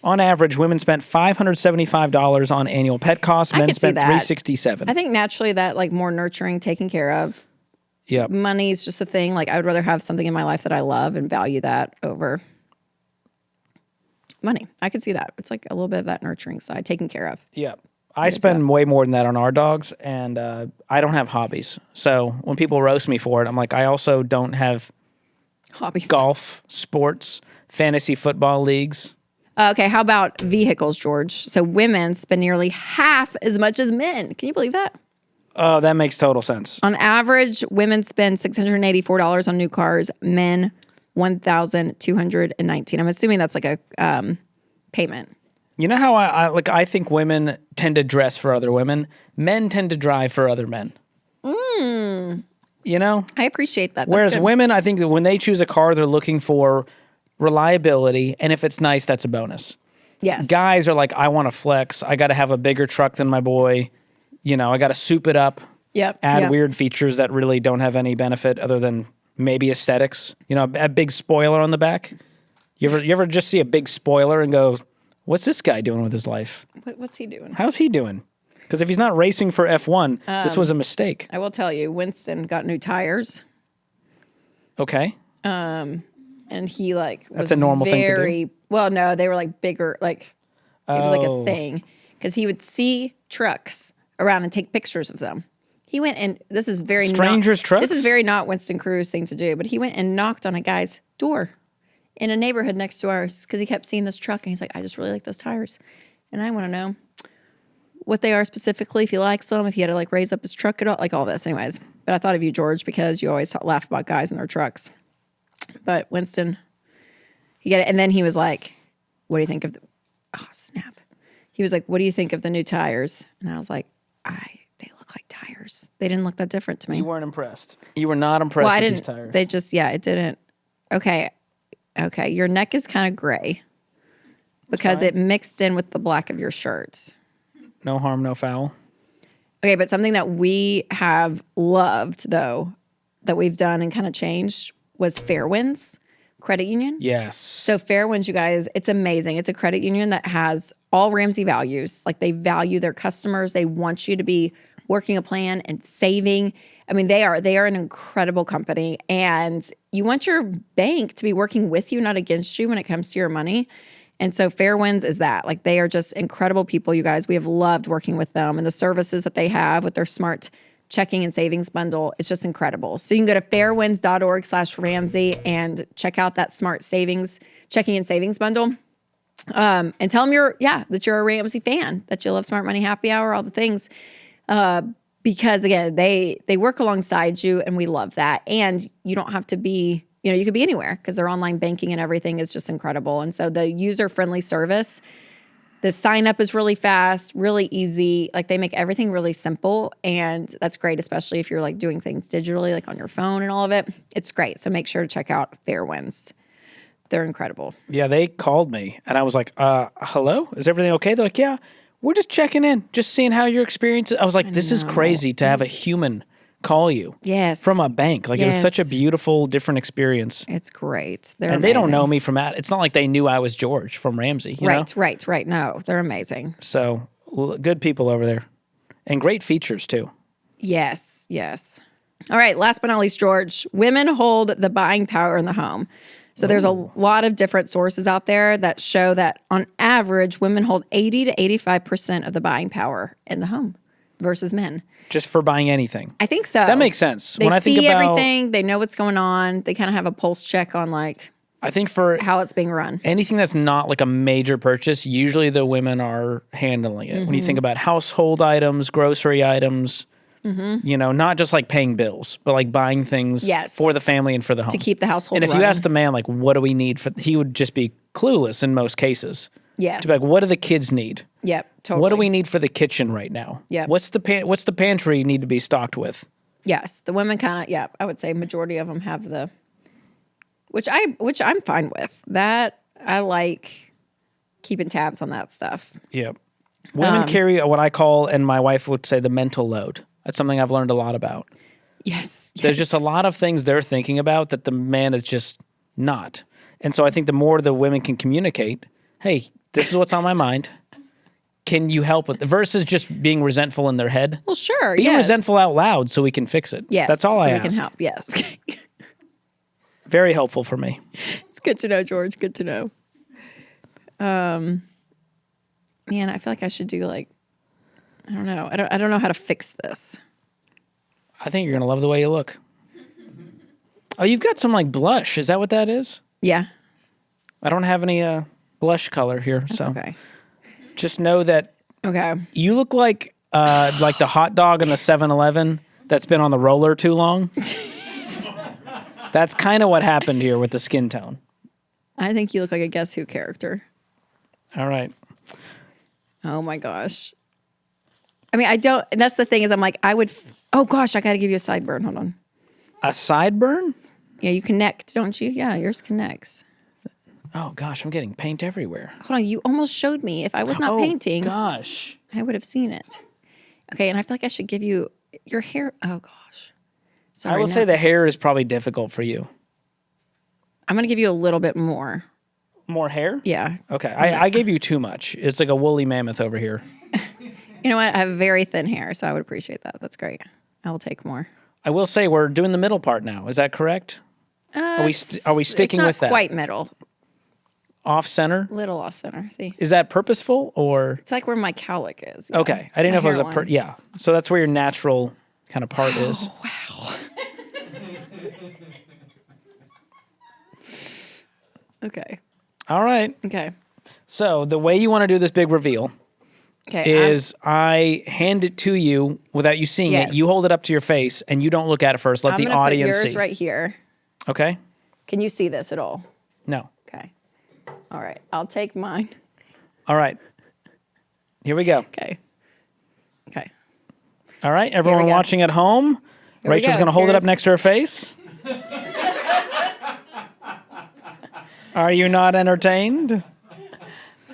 Speaker 1: On average, women spent $575 on annual pet costs. Men
Speaker 2: could see
Speaker 1: spent
Speaker 2: that.
Speaker 1: $367.
Speaker 2: I think naturally that like more nurturing, taken care of.
Speaker 1: Yep.
Speaker 2: Money is just a thing. Like I would rather have something in my life that I love and value that over money. I could see that. It's like a little bit of that nurturing side, taken care of.
Speaker 1: Yep. I spend way more than that on our dogs, and I don't have hobbies. So when people roast me for it, I'm like, I also don't have
Speaker 2: Hobbies.
Speaker 1: golf, sports, fantasy football leagues.
Speaker 2: Okay, how about vehicles, George? So women spend nearly half as much as men. Can you believe that?
Speaker 1: Oh, that makes total sense.
Speaker 2: On average, women spend $684 on new cars, men $1,219. I'm assuming that's like a payment.
Speaker 1: You know how I think women tend to dress for other women? Men tend to drive for other men. You know?
Speaker 2: I appreciate that. That's
Speaker 1: Whereas
Speaker 2: good.
Speaker 1: women, I think that when they choose a car, they're looking for reliability, and if it's nice, that's a bonus.
Speaker 2: Yes.
Speaker 1: Guys are like, I want to flex. I got to have a bigger truck than my boy. You know, I got to soup it up.
Speaker 2: Yep.
Speaker 1: Add
Speaker 2: yep.
Speaker 1: weird features that really don't have any benefit other than maybe aesthetics. You know, a big spoiler on the back. You ever just see a big spoiler and go, what's this guy doing with his life?
Speaker 2: What's he doing?
Speaker 1: How's he doing? Because if he's not racing for F1, this was a mistake.
Speaker 2: I will tell you, Winston got new tires.
Speaker 1: Okay.
Speaker 2: And he like was
Speaker 1: That's a normal thing to do?
Speaker 2: Well, no, they were like bigger, like it was like a
Speaker 1: Oh.
Speaker 2: thing because he would see trucks around and take pictures of them. He went and this is very
Speaker 1: Strangers' trucks?
Speaker 2: This is very not Winston Cruz thing to do, but he went and knocked on a guy's door in a neighborhood next to ours because he kept seeing this truck and he's like, I just really like those tires, and I want to know what they are specifically, if he likes them, if he had to like raise up his truck at all, like all this, anyways. But I thought of you, George, because you always laugh about guys and their trucks. But Winston, he got it. And then he was like, what do you think of the, oh, snap. He was like, what do you think of the new tires? And I was like, they look like tires. They didn't look that different to me.
Speaker 1: You weren't impressed. You were not impressed with these tires.
Speaker 2: They just, it didn't. Okay. Your neck is kind of gray because it mixed in with the black of your shirts.
Speaker 1: No harm, no foul.
Speaker 2: Okay, but something that we have loved, though, that we've done and kind of changed was Fairwinds Credit Union.
Speaker 1: Yes.
Speaker 2: So Fairwinds, you guys, it's amazing. It's a credit union that has all Ramsey values. Like they value their customers. They want you to be working a plan and saving. I mean, they are an incredible company, and you want your bank to be working with you, not against you when it comes to your money. And so Fairwinds is that. Like they are just incredible people, you guys. We have loved working with them and the services that they have with their smart checking and savings bundle. It's just incredible. So you can go to fairwinds.org/Ramsey and check out that smart savings, checking and savings bundle. And tell them that you're a Ramsey fan, that you love Smart Money Happy Hour, all the things. Because again, they work alongside you and we love that. And you don't have to be, you could be anywhere because their online banking and everything is just incredible. And so the user-friendly service, the sign up is really fast, really easy. Like they make everything really simple, and that's great, especially if you're like doing things digitally, like on your phone and all of it. It's great. So make sure to check out Fairwinds. They're incredible.
Speaker 1: Yeah, they called me and I was like, hello? Is everything okay? They're like, yeah, we're just checking in, just seeing how your experience is. I was like, this is crazy to have a human call you.
Speaker 2: Yes.
Speaker 1: From a bank. Like it was such a beautiful, different experience.
Speaker 2: It's great.
Speaker 1: And they don't know me from that. It's not like they knew I was George from Ramsey. You know?
Speaker 2: Right. No, they're amazing.
Speaker 1: So good people over there. And great features too.
Speaker 2: Yes. All right, last but not least, George, women hold the buying power in the home. So there's a lot of different sources out there that show that on average, women hold 80 to 85% of the buying power in the home versus men.
Speaker 1: Just for buying anything.
Speaker 2: I think so.
Speaker 1: That makes sense.
Speaker 2: They
Speaker 1: when I think
Speaker 2: see
Speaker 1: about
Speaker 2: everything. They know what's going on. They kind of have a pulse check on like
Speaker 1: I think for
Speaker 2: how it's being run.
Speaker 1: anything that's not like a major purchase, usually the women are handling it. When you think about household items, grocery items, not just like paying bills, but like buying things for the family and for the home.
Speaker 2: To keep the household
Speaker 1: And if
Speaker 2: running.
Speaker 1: you ask the man, like, what do we need? He would just be clueless in most cases.
Speaker 2: Yes.
Speaker 1: To be like, what do the kids need?
Speaker 2: Yep, totally.
Speaker 1: What do we need for the kitchen right now?
Speaker 2: Yep.
Speaker 1: What's the pantry need to be stocked with?
Speaker 2: Yes, the women kind of, I would say majority of them have the, which I'm fine with. That I like keeping tabs on that stuff.
Speaker 1: Yep. Women carry what I call, and my wife would say, the mental load. That's something I've learned a lot about.
Speaker 2: Yes.
Speaker 1: There's just a lot of things they're thinking about that the man is just not. And so I think the more the women can communicate, hey, this is what's on my mind. Can you help with it? Versus just being resentful in their head.
Speaker 2: Well, sure.
Speaker 1: Be
Speaker 2: yes.
Speaker 1: resentful out loud so we can fix it.
Speaker 2: Yes.
Speaker 1: That's all
Speaker 2: so
Speaker 1: I
Speaker 2: we
Speaker 1: ask.
Speaker 2: can help. Yes.
Speaker 1: Very helpful for me.
Speaker 2: It's good to know, George. Good to know. Man, I feel like I should do like, I don't know. I don't know how to fix this.
Speaker 1: I think you're going to love the way you look. Oh, you've got some like blush. Is that what that is?
Speaker 2: Yeah.
Speaker 1: I don't have any blush color here.
Speaker 2: That's
Speaker 1: so
Speaker 2: okay.
Speaker 1: just know that
Speaker 2: Okay.
Speaker 1: you look like the hot dog in the 7-Eleven that's been on the roller too long. That's kind of what happened here with the skin tone.
Speaker 2: I think you look like a Guess Who character.
Speaker 1: All right.
Speaker 2: Oh my gosh. I mean, I don't, and that's the thing is I'm like, oh gosh, I got to give you a sideburn. Hold on.
Speaker 1: A sideburn?
Speaker 2: Yeah, you connect, don't you? Yeah, yours connects.
Speaker 1: Oh gosh, I'm getting paint everywhere.
Speaker 2: Hold on, you almost showed me. If I was not painting,
Speaker 1: Gosh.
Speaker 2: I would have seen it. Okay, and I feel like I should give you your hair. Oh gosh. Sorry.
Speaker 1: I will say the hair is probably difficult for you.
Speaker 2: I'm going to give you a little bit more.
Speaker 1: More hair?
Speaker 2: Yeah.
Speaker 1: Okay. I gave you too much. It's like a woolly mammoth over here.
Speaker 2: You know what? I have very thin hair, so I would appreciate that. That's great. I will take more.
Speaker 1: I will say we're doing the middle part now. Is that correct? Are we sticking with that?
Speaker 2: It's not quite middle.
Speaker 1: Off center?
Speaker 2: Little off center. See?
Speaker 1: Is that purposeful or?
Speaker 2: It's like where my cowlick is. Yeah.
Speaker 1: Okay. I didn't know if it was
Speaker 2: hairline.
Speaker 1: yeah. So that's where your natural kind of part is.
Speaker 2: Wow. Okay.
Speaker 1: All right.
Speaker 2: Okay.
Speaker 1: So the way you want to do this big reveal
Speaker 2: Okay.
Speaker 1: is I hand it to you without you seeing
Speaker 2: Yes.
Speaker 1: it. You hold it up to your face and you don't look at it first. Let
Speaker 2: I'm
Speaker 1: the
Speaker 2: gonna
Speaker 1: audience
Speaker 2: put yours
Speaker 1: see.
Speaker 2: right here.
Speaker 1: Okay.
Speaker 2: Can you see this at all?
Speaker 1: No.
Speaker 2: Okay. All right. I'll take mine.
Speaker 1: All right. Here we go.
Speaker 2: Okay. Okay.
Speaker 1: All right. Everyone
Speaker 2: go.
Speaker 1: watching at home,
Speaker 2: Here we
Speaker 1: Rachel's
Speaker 2: go.
Speaker 1: going to hold it up
Speaker 2: Here's-
Speaker 1: next to her face. Are you not entertained?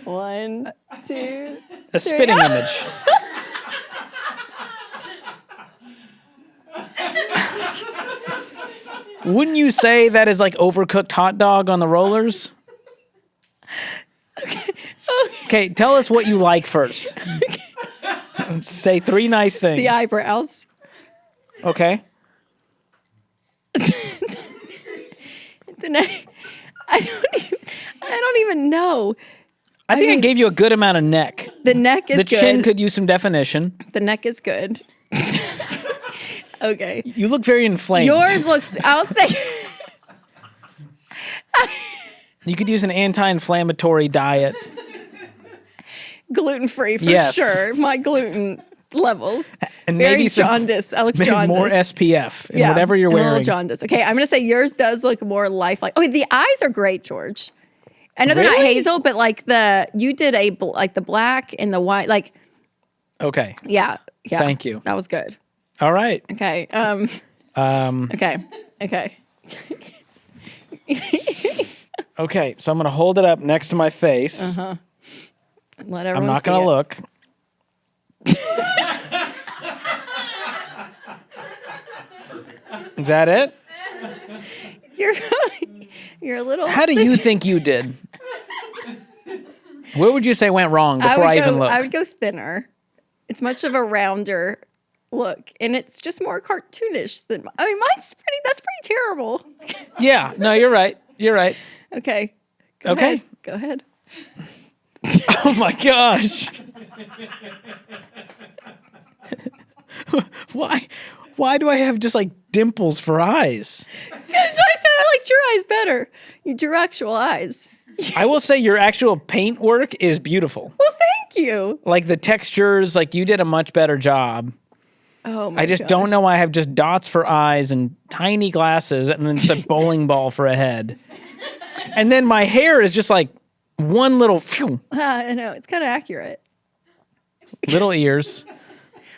Speaker 2: 1, 2.
Speaker 1: A spitting image. Wouldn't you say that is like overcooked hot dog on the rollers? Okay, tell us what you like first. Say 3 nice things.
Speaker 2: The eyebrows.
Speaker 1: Okay.
Speaker 2: The neck. I don't even know.
Speaker 1: I think I gave you a good amount of neck.
Speaker 2: The neck is
Speaker 1: The
Speaker 2: good.
Speaker 1: chin could use some definition.
Speaker 2: The neck is good. Okay.
Speaker 1: You look very inflamed.
Speaker 2: Yours looks, I'll say,
Speaker 1: You could use an anti-inflammatory diet.
Speaker 2: gluten-free for
Speaker 1: Yes.
Speaker 2: sure. My gluten levels.
Speaker 1: And
Speaker 2: Very
Speaker 1: maybe some,
Speaker 2: jaundice. I look
Speaker 1: maybe
Speaker 2: jaundice.
Speaker 1: more SPF in whatever you're
Speaker 2: and a
Speaker 1: wearing.
Speaker 2: little jaundice. Okay, I'm going to say yours does look more lifelike. Oh, the eyes are great, George. I know they're not
Speaker 1: Really?
Speaker 2: hazel, but like you did like the black and the white, like,
Speaker 1: Okay.
Speaker 2: yeah.
Speaker 1: Thank you.
Speaker 2: That was good.
Speaker 1: All right.
Speaker 2: Okay. Okay. Okay.
Speaker 1: Okay. So I'm going to hold it up next to my face.
Speaker 2: Let
Speaker 1: I'm
Speaker 2: everyone
Speaker 1: not
Speaker 2: see
Speaker 1: going to
Speaker 2: it.
Speaker 1: look. Is that it?
Speaker 2: You're a little.
Speaker 1: How do you think you did? What would you say went wrong before I even look?
Speaker 2: I would go thinner. It's much of a rounder look, and it's just more cartoonish than. I mean, mine's pretty. That's pretty terrible.
Speaker 1: Yeah. No, you're right. You're right.
Speaker 2: Okay.
Speaker 1: Okay.
Speaker 2: Go ahead.
Speaker 1: Oh my gosh. Why do I have just like dimples for eyes?
Speaker 2: I said I liked your eyes better. Your actual eyes.
Speaker 1: I will say your actual paint work is beautiful.
Speaker 2: Well, thank you.
Speaker 1: Like the textures, like you did a much better job.
Speaker 2: Oh my
Speaker 1: I just don't know why I have just dots for eyes and tiny glasses and then a bowling ball for a head. And then my hair is just like one little phew,
Speaker 2: I know it's kind of accurate.
Speaker 1: little ears,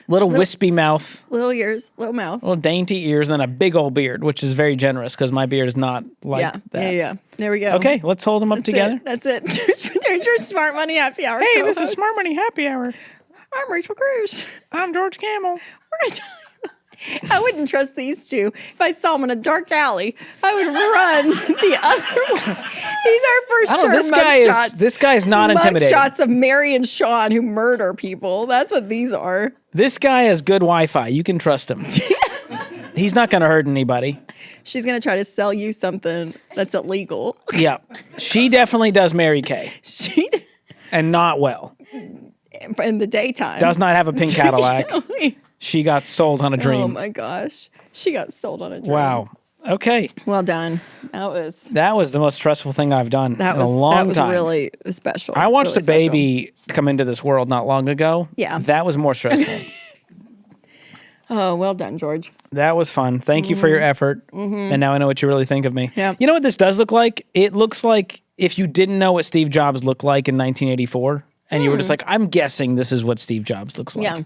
Speaker 1: little wispy mouth,
Speaker 2: Little ears, little mouth.
Speaker 1: little dainty ears, and then a big old beard, which is very generous because my beard is not like that.
Speaker 2: Yeah. There we go.
Speaker 1: Okay, let's hold them up together.
Speaker 2: That's it. There's your Smart Money Happy Hour.
Speaker 1: Hey, this is
Speaker 2: co-hosts.
Speaker 1: Smart Money Happy Hour.
Speaker 2: I'm Rachel Cruz.
Speaker 1: I'm George Camel.
Speaker 2: We're gonna talk I wouldn't trust these two. If I saw them in a dark alley, I would run the other one. These are for sure
Speaker 1: this guy is not intimidating.
Speaker 2: Shots of Mary and Sean who murder people. That's what these are.
Speaker 1: This guy has good Wi-Fi. You can trust him. He's not going to hurt anybody.
Speaker 2: She's going to try to sell you something that's illegal.
Speaker 1: Yeah. She definitely does Mary Kay. And not well.
Speaker 2: In the daytime.
Speaker 1: Does not have a pink Cadillac. She got sold on a dream.
Speaker 2: Oh my gosh. She got sold on a dream.
Speaker 1: Wow. Okay.
Speaker 2: Well done.
Speaker 1: That was the most stressful thing I've done in a long time.
Speaker 2: That was really special.
Speaker 1: I watched a baby come into this world not long ago.
Speaker 2: Yeah.
Speaker 1: That was more stressful.
Speaker 2: Oh, well done, George.
Speaker 1: That was fun. Thank you for your effort. And now I know what you really think of me.
Speaker 2: Yeah.
Speaker 1: You know what this does look like? It looks like if you didn't know what Steve Jobs looked like in 1984, and you were just like, I'm guessing this is what Steve Jobs looks like.
Speaker 2: Yeah.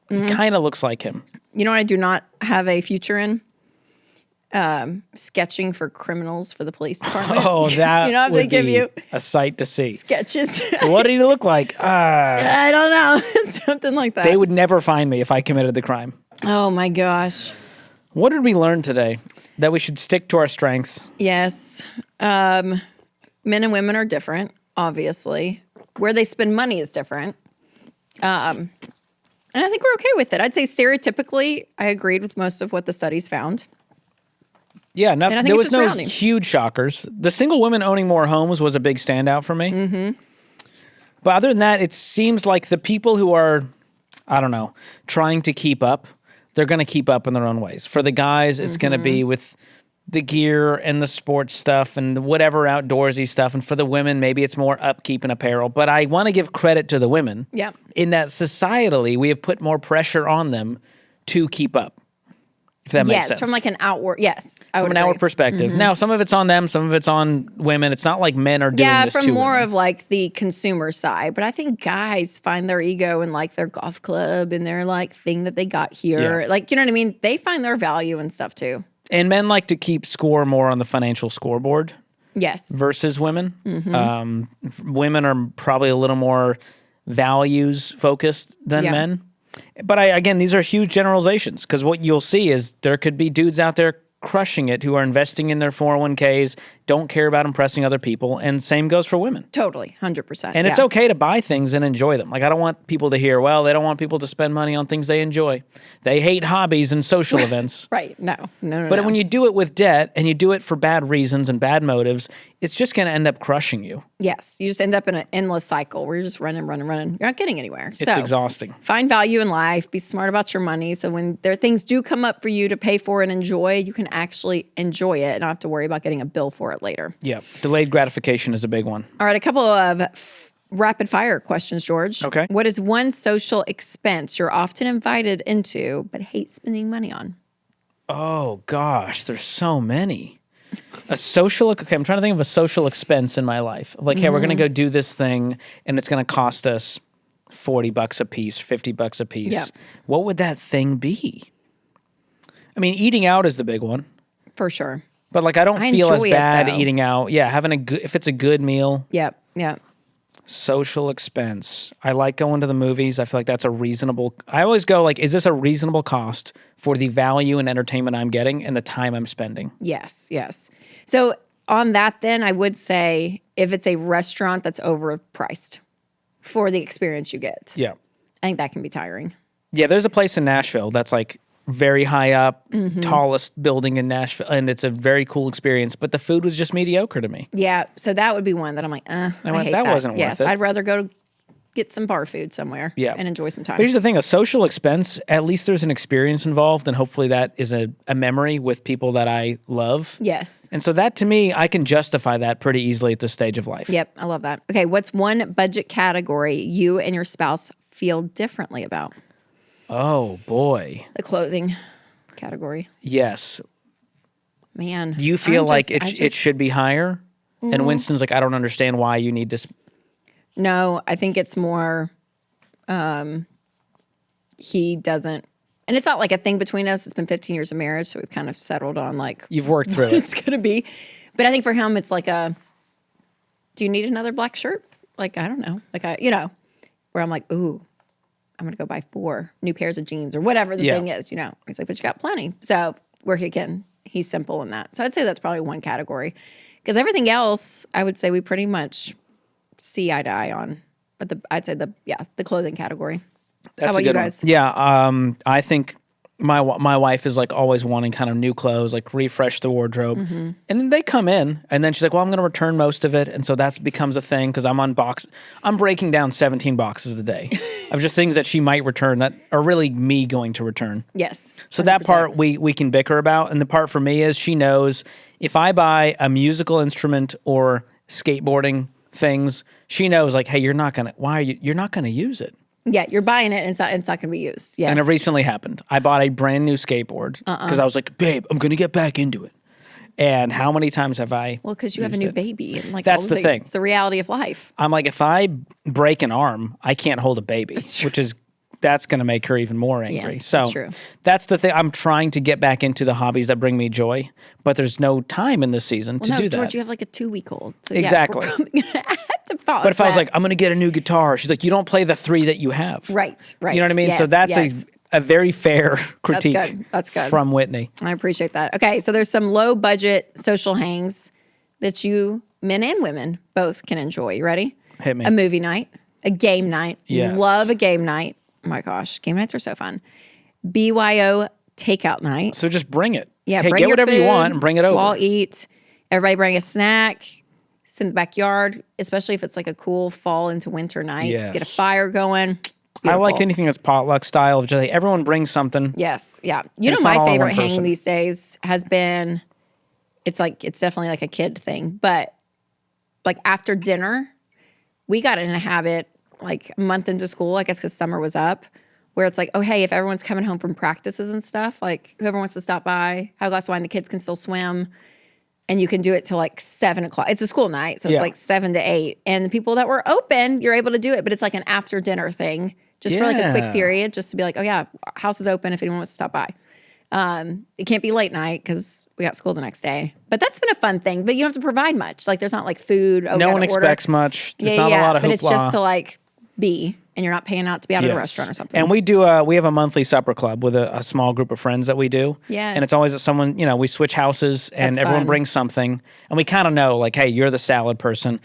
Speaker 1: It kind of looks like him.
Speaker 2: You know what I do not have a future in? Sketching for criminals for the police department.
Speaker 1: Oh, that
Speaker 2: you know,
Speaker 1: would
Speaker 2: they give
Speaker 1: be
Speaker 2: you
Speaker 1: a sight to see.
Speaker 2: sketches.
Speaker 1: What did he look like?
Speaker 2: I don't know. Something like that.
Speaker 1: They would never find me if I committed the crime.
Speaker 2: Oh my gosh.
Speaker 1: What did we learn today? That we should stick to our strengths.
Speaker 2: Yes. Men and women are different, obviously. Where they spend money is different. And I think we're okay with it. I'd say stereotypically, I agreed with most of what the studies found.
Speaker 1: Yeah,
Speaker 2: I think
Speaker 1: there
Speaker 2: it's
Speaker 1: was
Speaker 2: just
Speaker 1: no
Speaker 2: rounding.
Speaker 1: huge shockers. The single women owning more homes was a big standout for me. Mm-hmm. But other than that, it seems like the people who are, I don't know, trying to keep up, they're going to keep up in their own ways. For the guys, it's going to be with the gear and the sports stuff and whatever outdoorsy stuff. And for the women, maybe it's more upkeep and apparel. But I want to give credit to the women in that societally, we have put more pressure on them to keep up. If that makes sense.
Speaker 2: Yes, from like an outward, yes.
Speaker 1: From an outward perspective. Now, some of it's on them, some of it's on women. It's not like men are doing this to women.
Speaker 2: Yeah, from more of like the consumer side. But I think guys find their ego in like their golf club and their like thing that they got here.
Speaker 1: Yeah.
Speaker 2: Like, you know what I mean? They find their value and stuff too.
Speaker 1: And men like to keep score more on the financial scoreboard.
Speaker 2: Yes.
Speaker 1: Versus women. Women are probably a little more values focused than men. But again, these are huge generalizations because what you'll see is there could be dudes out there crushing it who are investing in their 401ks, don't care about impressing other people, and same goes for women.
Speaker 2: Totally, 100%.
Speaker 1: And it's okay to buy things and enjoy them. Like, I don't want people to hear, well, they don't want people to spend money on things they enjoy. They hate hobbies and social events.
Speaker 2: Right, no.
Speaker 1: But when you do it with debt and you do it for bad reasons and bad motives, it's just going to end up crushing you.
Speaker 2: Yes, you just end up in an endless cycle where you're just running. You're not getting anywhere.
Speaker 1: It's exhausting.
Speaker 2: Find value in life. Be smart about your money. So when things do come up for you to pay for and enjoy, you can actually enjoy it and not have to worry about getting a bill for it later.
Speaker 1: Yeah, delayed gratification is a big one.
Speaker 2: All right, a couple of rapid fire questions, George.
Speaker 1: Okay.
Speaker 2: What is one social expense you're often invited into but hate spending money on?
Speaker 1: Oh, gosh, there's so many. Okay, I'm trying to think of a social expense in my life. Like, hey, we're going to go do this thing, and it's going to cost us $40 a piece, $50 a piece.
Speaker 2: Yep.
Speaker 1: What would that thing be? I mean, eating out is the big one.
Speaker 2: For sure.
Speaker 1: But, like, I don't feel as
Speaker 2: enjoy it,
Speaker 1: bad
Speaker 2: though.
Speaker 1: eating out. Yeah, if it's a good meal.
Speaker 2: Yep.
Speaker 1: Social expense. I like going to the movies. I feel like that's I always go like, is this a reasonable cost for the value and entertainment I'm getting and the time I'm spending?
Speaker 2: Yes. So on that, then I would say if it's a restaurant that's overpriced for the experience you get,
Speaker 1: Yeah.
Speaker 2: I think that can be tiring.
Speaker 1: Yeah, there's a place in Nashville that's like very high up, tallest building in Nashville, and it's a very cool experience, but the food was just mediocre to me.
Speaker 2: Yeah, so that would be one that I'm like, I hate
Speaker 1: that wasn't worth it.
Speaker 2: I'd rather go get some bar food somewhere and enjoy some time.
Speaker 1: But here's the thing, a social expense, at least there's an experience involved, and hopefully that is a memory with people that I love.
Speaker 2: Yes.
Speaker 1: And so that, to me, I can justify that pretty easily at this stage of life.
Speaker 2: Yep, I love that. Okay, what's one budget category you and your spouse feel differently about?
Speaker 1: Oh, boy.
Speaker 2: The clothing category.
Speaker 1: Yes.
Speaker 2: Man.
Speaker 1: You feel like it should be higher? And Winston's like, I don't understand why you need to...
Speaker 2: No, I think it's more he doesn't... And it's not like a thing between us. It's been 15 years of marriage, so we've kind of settled on like...
Speaker 1: You've worked through it.
Speaker 2: It's going to be. But I think for him, it's like do you need another black shirt? Like, I don't know. Like, where I'm like, ooh, I'm going to go buy 4 new pairs of jeans or whatever the thing is, He's like, but you got plenty. So he's simple in that. So I'd say that's probably one category. Because everything else, I would say we pretty much see eye to eye on. But I'd say the clothing category.
Speaker 1: That's
Speaker 2: How about you guys?
Speaker 1: One. Yeah, I think my wife is like always wanting kind of new clothes, like refresh the wardrobe. Mm-hmm. And then they come in, and then she's like, well, I'm going to return most of it. And so that becomes a thing because I'm breaking down 17 boxes a day of just things that she might return that are really me going to return.
Speaker 2: Yes. 100%.
Speaker 1: So that part we can bicker about. And the part for me is she knows if I buy a musical instrument or skateboarding things, she knows like, hey, you're not going to use it.
Speaker 2: Yeah, you're buying it and it's not going to be used. Yes.
Speaker 1: And it recently happened. I bought a brand new skateboard because I was like, babe, I'm going to get back into it. And how many times have I
Speaker 2: Well, because you have a new baby. And like
Speaker 1: that's the thing.
Speaker 2: It's the reality of life.
Speaker 1: I'm like, if I break an arm, I can't hold a baby, that's going to make her even more angry.
Speaker 2: Yes,
Speaker 1: so
Speaker 2: that's true.
Speaker 1: That's the thing. I'm trying to get back into the hobbies that bring me joy, but there's no time in this season to do that.
Speaker 2: George, you have like a 2-week-old. So
Speaker 1: exactly. But if I was like, I'm going to get a new guitar, she's like, you don't play the 3 that you have.
Speaker 2: Right.
Speaker 1: You know what I mean?
Speaker 2: Yes,
Speaker 1: so that's a very fair critique
Speaker 2: That's good.
Speaker 1: from Whitney.
Speaker 2: I appreciate that. Okay, so there's some low budget social hangs that you, men and women, both can enjoy. You ready?
Speaker 1: Hit me.
Speaker 2: A movie night, a game night.
Speaker 1: Yes.
Speaker 2: Love a game night. Oh my gosh, game nights are so fun. BYO takeout night.
Speaker 1: So just bring it.
Speaker 2: Yeah,
Speaker 1: hey,
Speaker 2: bring
Speaker 1: get
Speaker 2: your
Speaker 1: whatever
Speaker 2: food.
Speaker 1: you want and bring it over.
Speaker 2: We'll all eat. Everybody bring a snack. Sit in the backyard, especially if it's like a cool fall into winter night.
Speaker 1: Yes.
Speaker 2: Get a fire going.
Speaker 1: I
Speaker 2: Beautiful.
Speaker 1: like anything that's potluck style. Of just like, everyone brings something.
Speaker 2: Yes, yeah. You know,
Speaker 1: it's not all
Speaker 2: my
Speaker 1: on one
Speaker 2: favorite hang
Speaker 1: person.
Speaker 2: these days has been, it's definitely like a kid thing, but like after dinner, we got in a habit like a month into school, I guess because summer was up, where it's like, oh, hey, if everyone's coming home from practices and stuff, like whoever wants to stop by, have a glass of wine, the kids can still swim. And you can do it till like 7 o'clock. It's a school night, so it's like 7 to 8. And the people that were open, you're able to do it, but it's like an after dinner thing, just for like a quick period, just to be like, oh yeah, house is open if anyone wants to stop by. It can't be late night because we got school the next day. But that's been a fun thing. But you don't have to provide much. Like there's not like food.
Speaker 1: No one expects much. There's not a lot of hoopla.
Speaker 2: But it's just to like be, and you're not paying out to be out at a restaurant or something.
Speaker 1: And we have a monthly supper club with a small group of friends that we do.
Speaker 2: Yes.
Speaker 1: And it's always someone, we switch houses and
Speaker 2: That's
Speaker 1: everyone
Speaker 2: fun.
Speaker 1: brings something. And we kind of know like, hey, you're the salad person.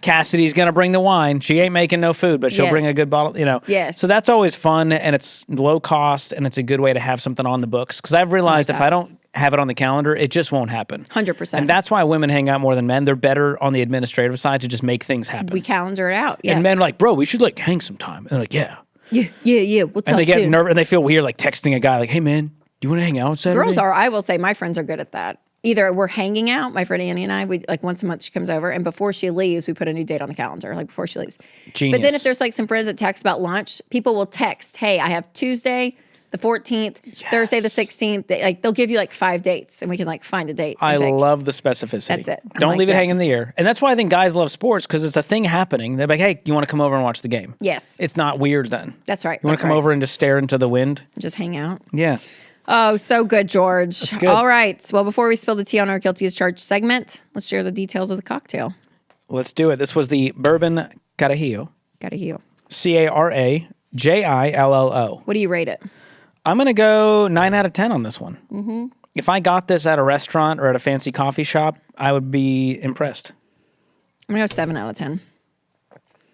Speaker 1: Cassidy's going to bring the wine. She ain't making no food, but she'll bring a good bottle,
Speaker 2: Yes.
Speaker 1: So that's always fun and it's low cost and it's a good way to have something on the books. Because I've realized if I don't have it on the calendar, it just won't happen.
Speaker 2: 100%.
Speaker 1: And that's why women hang out more than men. They're better on the administrative side to just make things happen.
Speaker 2: We calendar it out. Yes.
Speaker 1: And men are like, bro, we should like hang sometime. And they're like, yeah.
Speaker 2: Yeah. We'll talk
Speaker 1: And they get
Speaker 2: soon.
Speaker 1: nervous and they feel weird like texting a guy like, hey man, do you want to hang out Saturday?
Speaker 2: Girls are, I will say, my friends are good at that. Either we're hanging out, my friend Annie and I, we like once a month she comes over, and before she leaves, we put a new date on the calendar, like before she leaves.
Speaker 1: Genius.
Speaker 2: But then if there's like some friends that text about lunch, people will text, hey, I have Tuesday the 14th, Thursday the 16th. They'll give you like 5 dates, and we can like find a date.
Speaker 1: I
Speaker 2: and pick.
Speaker 1: love the specificity.
Speaker 2: That's it. I'm
Speaker 1: Don't
Speaker 2: like,
Speaker 1: leave it
Speaker 2: yeah.
Speaker 1: hanging in the air. And that's why I think guys love sports because it's a thing happening. They're like, hey, you want to come over and watch the game?
Speaker 2: Yes.
Speaker 1: It's not weird then.
Speaker 2: That's right.
Speaker 1: You want to come over and just stare into the wind?
Speaker 2: Just hang out.
Speaker 1: Yeah.
Speaker 2: Oh, so good, George.
Speaker 1: That's good.
Speaker 2: All right. Well, before we spill the tea on our guilty as charged segment, let's share the details of the cocktail.
Speaker 1: Let's do it. This was the Bourbon Carajillo.
Speaker 2: Gotta heal.
Speaker 1: Carajillo.
Speaker 2: What do you rate it?
Speaker 1: I'm going to go 9 out of 10 on this one. Mm-hmm. If I got this at a restaurant or at a fancy coffee shop, I would be impressed.
Speaker 2: I'm going to go 7 out of 10.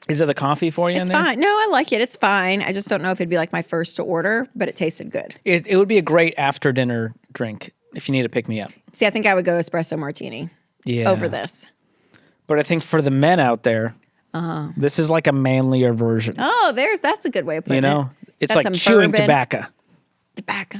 Speaker 1: Is it the coffee for you
Speaker 2: It's
Speaker 1: in there?
Speaker 2: fine. No, I like it. It's fine. I just don't know if it'd be like my first to order, but it tasted good.
Speaker 1: It would be a great after dinner drink if you need to pick me up.
Speaker 2: See, I think I would go espresso martini over this.
Speaker 1: But I think for the men out there, this is like a manlier version.
Speaker 2: Oh, that's a good way of putting it.
Speaker 1: It's
Speaker 2: That's
Speaker 1: like
Speaker 2: some
Speaker 1: chewing
Speaker 2: bourbon.
Speaker 1: tobacco.
Speaker 2: Tobacco.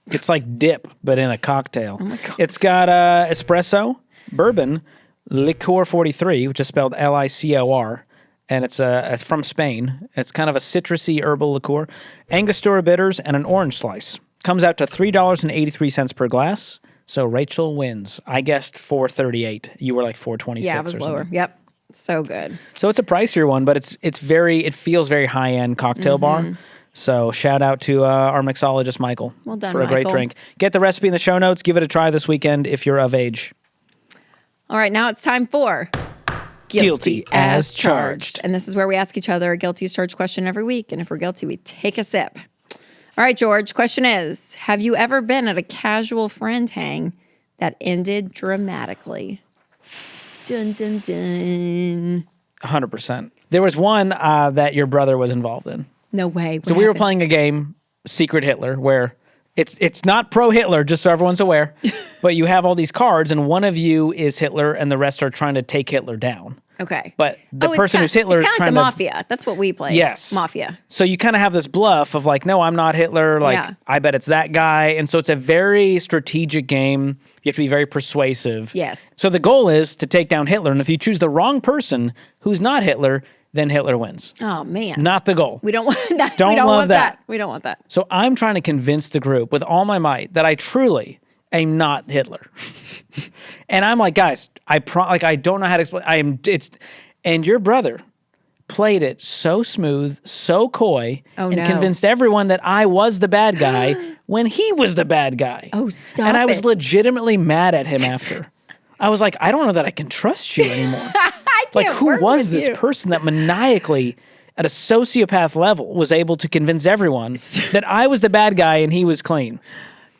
Speaker 1: It's like dip, but in a cocktail.
Speaker 2: Oh my God.
Speaker 1: It's got espresso, bourbon, Licor 43, which is spelled Licor, and it's from Spain. It's kind of a citrusy herbal liqueur, angostura bitters, and an orange slice. Comes out to $3.83 per glass. So Rachel wins. I guessed $4.38. You were like $4.26.
Speaker 2: Yeah, it was lower.
Speaker 1: Something.
Speaker 2: Yep. So good.
Speaker 1: So it's a pricier one, but it feels very high end cocktail bar. So shout out to our mixologist Michael
Speaker 2: Well done,
Speaker 1: for a great
Speaker 2: Michael.
Speaker 1: drink. Get the recipe in the show notes. Give it a try this weekend if you're of age.
Speaker 2: All right, now it's time for
Speaker 1: Guilty as charged.
Speaker 2: And this is where we ask each other a guilty as charged question every week. And if we're guilty, we take a sip. All right, George, question is, have you ever been at a casual friend hang that ended dramatically? Dun, dun, dun.
Speaker 1: 100%. There was one that your brother was involved in.
Speaker 2: No way.
Speaker 1: So we were playing a game, Secret Hitler, where it's not pro-Hitler, just so everyone's aware, but you have all these cards, and one of you is Hitler, and the rest are trying to take Hitler down.
Speaker 2: Okay.
Speaker 1: But the person who's Hitler is
Speaker 2: it's
Speaker 1: trying
Speaker 2: kind of like
Speaker 1: to...
Speaker 2: the Mafia. That's what we play.
Speaker 1: Yes.
Speaker 2: Mafia.
Speaker 1: So you kind of have this bluff of like, no, I'm not Hitler. Like,
Speaker 2: Yeah.
Speaker 1: I bet it's that guy. And so it's a very strategic game. You have to be very persuasive.
Speaker 2: Yes.
Speaker 1: So the goal is to take down Hitler. And if you choose the wrong person who's not Hitler, then Hitler wins.
Speaker 2: Oh, man.
Speaker 1: Not the goal.
Speaker 2: We don't want that.
Speaker 1: Don't
Speaker 2: we don't
Speaker 1: love
Speaker 2: want
Speaker 1: that.
Speaker 2: We don't want that.
Speaker 1: So I'm trying to convince the group with all my might that I truly am not Hitler. And I'm like, guys, I don't know how to explain. And your brother played it so smooth, so coy, and
Speaker 2: no.
Speaker 1: convinced everyone that I was the bad guy when he was the bad guy.
Speaker 2: Oh, stop
Speaker 1: And I was
Speaker 2: it.
Speaker 1: legitimately mad at him after. I was like, I don't know that I can trust you anymore.
Speaker 2: I
Speaker 1: Like,
Speaker 2: can't
Speaker 1: who
Speaker 2: work
Speaker 1: was
Speaker 2: with
Speaker 1: this
Speaker 2: you.
Speaker 1: person that maniacally, at a sociopath level, was able to convince everyone that I was the bad guy and he was clean?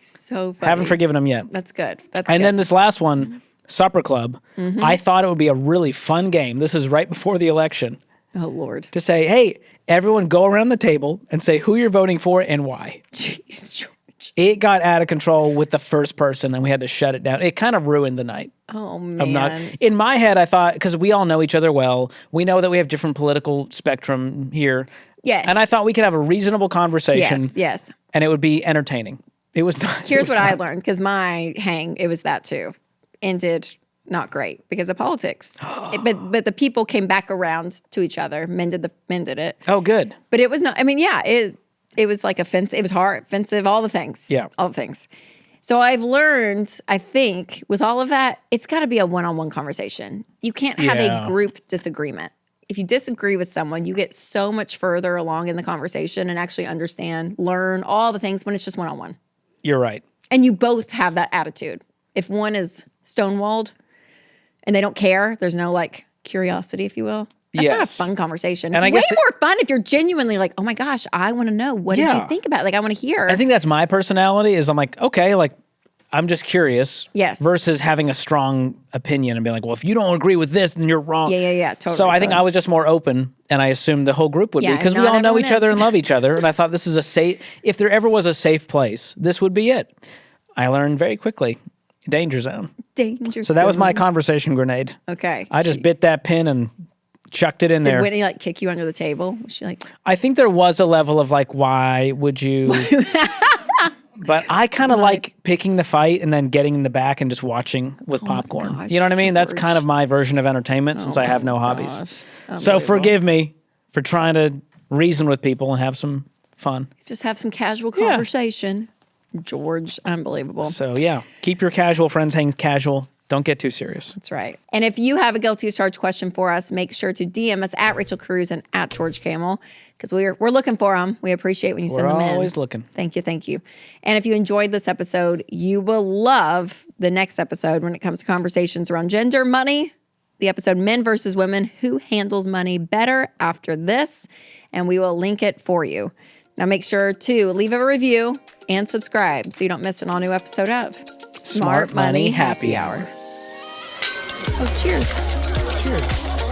Speaker 2: So funny.
Speaker 1: Haven't forgiven him yet.
Speaker 2: That's good. That's
Speaker 1: And
Speaker 2: good.
Speaker 1: then this last one, Supper Club, I thought it would be a really fun game. This is right before the election.
Speaker 2: Oh, Lord.
Speaker 1: To say, hey, everyone go around the table and say who you're voting for and why.
Speaker 2: Jeez, George.
Speaker 1: It got out of control with the first person and we had to shut it down. It kind of ruined the night.
Speaker 2: Oh,
Speaker 1: I'm not
Speaker 2: man.
Speaker 1: in my head. I thought, because we all know each other well, we know that we have different political spectrum here.
Speaker 2: Yes.
Speaker 1: And I thought we could have a reasonable conversation
Speaker 2: Yes, yes.
Speaker 1: and it would be entertaining. It was not.
Speaker 2: Here's what I learned, because my hang, it was that too. Ended not great because of politics. But the people came back around to each other, mended it.
Speaker 1: Oh, good.
Speaker 2: But it was not, I mean, yeah, it was like offensive. It was hard, offensive, all the things.
Speaker 1: Yeah.
Speaker 2: All the things. So I've learned, I think, with all of that, it's got to be a one-on-one conversation. You can't have
Speaker 1: Yeah.
Speaker 2: a group disagreement. If you disagree with someone, you get so much further along in the conversation and actually understand, learn all the things when it's just one-on-one.
Speaker 1: You're right.
Speaker 2: And you both have that attitude. If one is stonewalled and they don't care, there's no like curiosity, if you will. That's not a
Speaker 1: Yes.
Speaker 2: fun conversation.
Speaker 1: And
Speaker 2: It's
Speaker 1: I
Speaker 2: way
Speaker 1: guess
Speaker 2: more fun if you're genuinely like, oh my gosh, I want to know. What did
Speaker 1: Yeah.
Speaker 2: you think about it? Like, I want to hear.
Speaker 1: I think that's my personality is I'm like, okay, like I'm just curious.
Speaker 2: Yes.
Speaker 1: Versus having a strong opinion and being like, well, if you don't agree with this, then you're wrong.
Speaker 2: Yeah, totally.
Speaker 1: So I think
Speaker 2: totally.
Speaker 1: I was just more open and I assumed the whole group would be
Speaker 2: Yeah,
Speaker 1: because we
Speaker 2: not
Speaker 1: all know
Speaker 2: everyone
Speaker 1: each other
Speaker 2: is.
Speaker 1: and love each other. And I thought this is a safe, if there ever was a safe place, this would be it. I learned very quickly, danger zone.
Speaker 2: Danger.
Speaker 1: So that was my conversation grenade.
Speaker 2: Okay.
Speaker 1: I just bit that pin and chucked it in
Speaker 2: Did
Speaker 1: there.
Speaker 2: Whitney like kick you under the table? Was she like,
Speaker 1: I think there was a level of like, why would you? But I kind of like picking the fight and then getting in the back and just watching with popcorn.
Speaker 2: gosh,
Speaker 1: You know what I mean? That's
Speaker 2: George.
Speaker 1: kind of my version of entertainment since I have no hobbies.
Speaker 2: gosh.
Speaker 1: So
Speaker 2: Unbelievable.
Speaker 1: forgive me for trying to reason with people and have some fun.
Speaker 2: just have some casual conversation? George, unbelievable.
Speaker 1: So yeah, keep your casual friends hanging casual. Don't get too serious.
Speaker 2: That's right. And if you have a guilty as charged question for us, make sure to DM us at Rachel Cruz and at George Camel because we're looking for them. We appreciate when you send
Speaker 1: We're
Speaker 2: them in.
Speaker 1: always looking.
Speaker 2: Thank you. And if you enjoyed this episode, you will love the next episode when it comes to conversations around gender, money, the episode Men versus Women, Who Handles Money Better After This, and we will link it for you. Now make sure to leave a review and subscribe so you don't miss an all new episode of
Speaker 1: Smart Money Happy Hour.
Speaker 2: Oh, cheers.
Speaker 1: Cheers.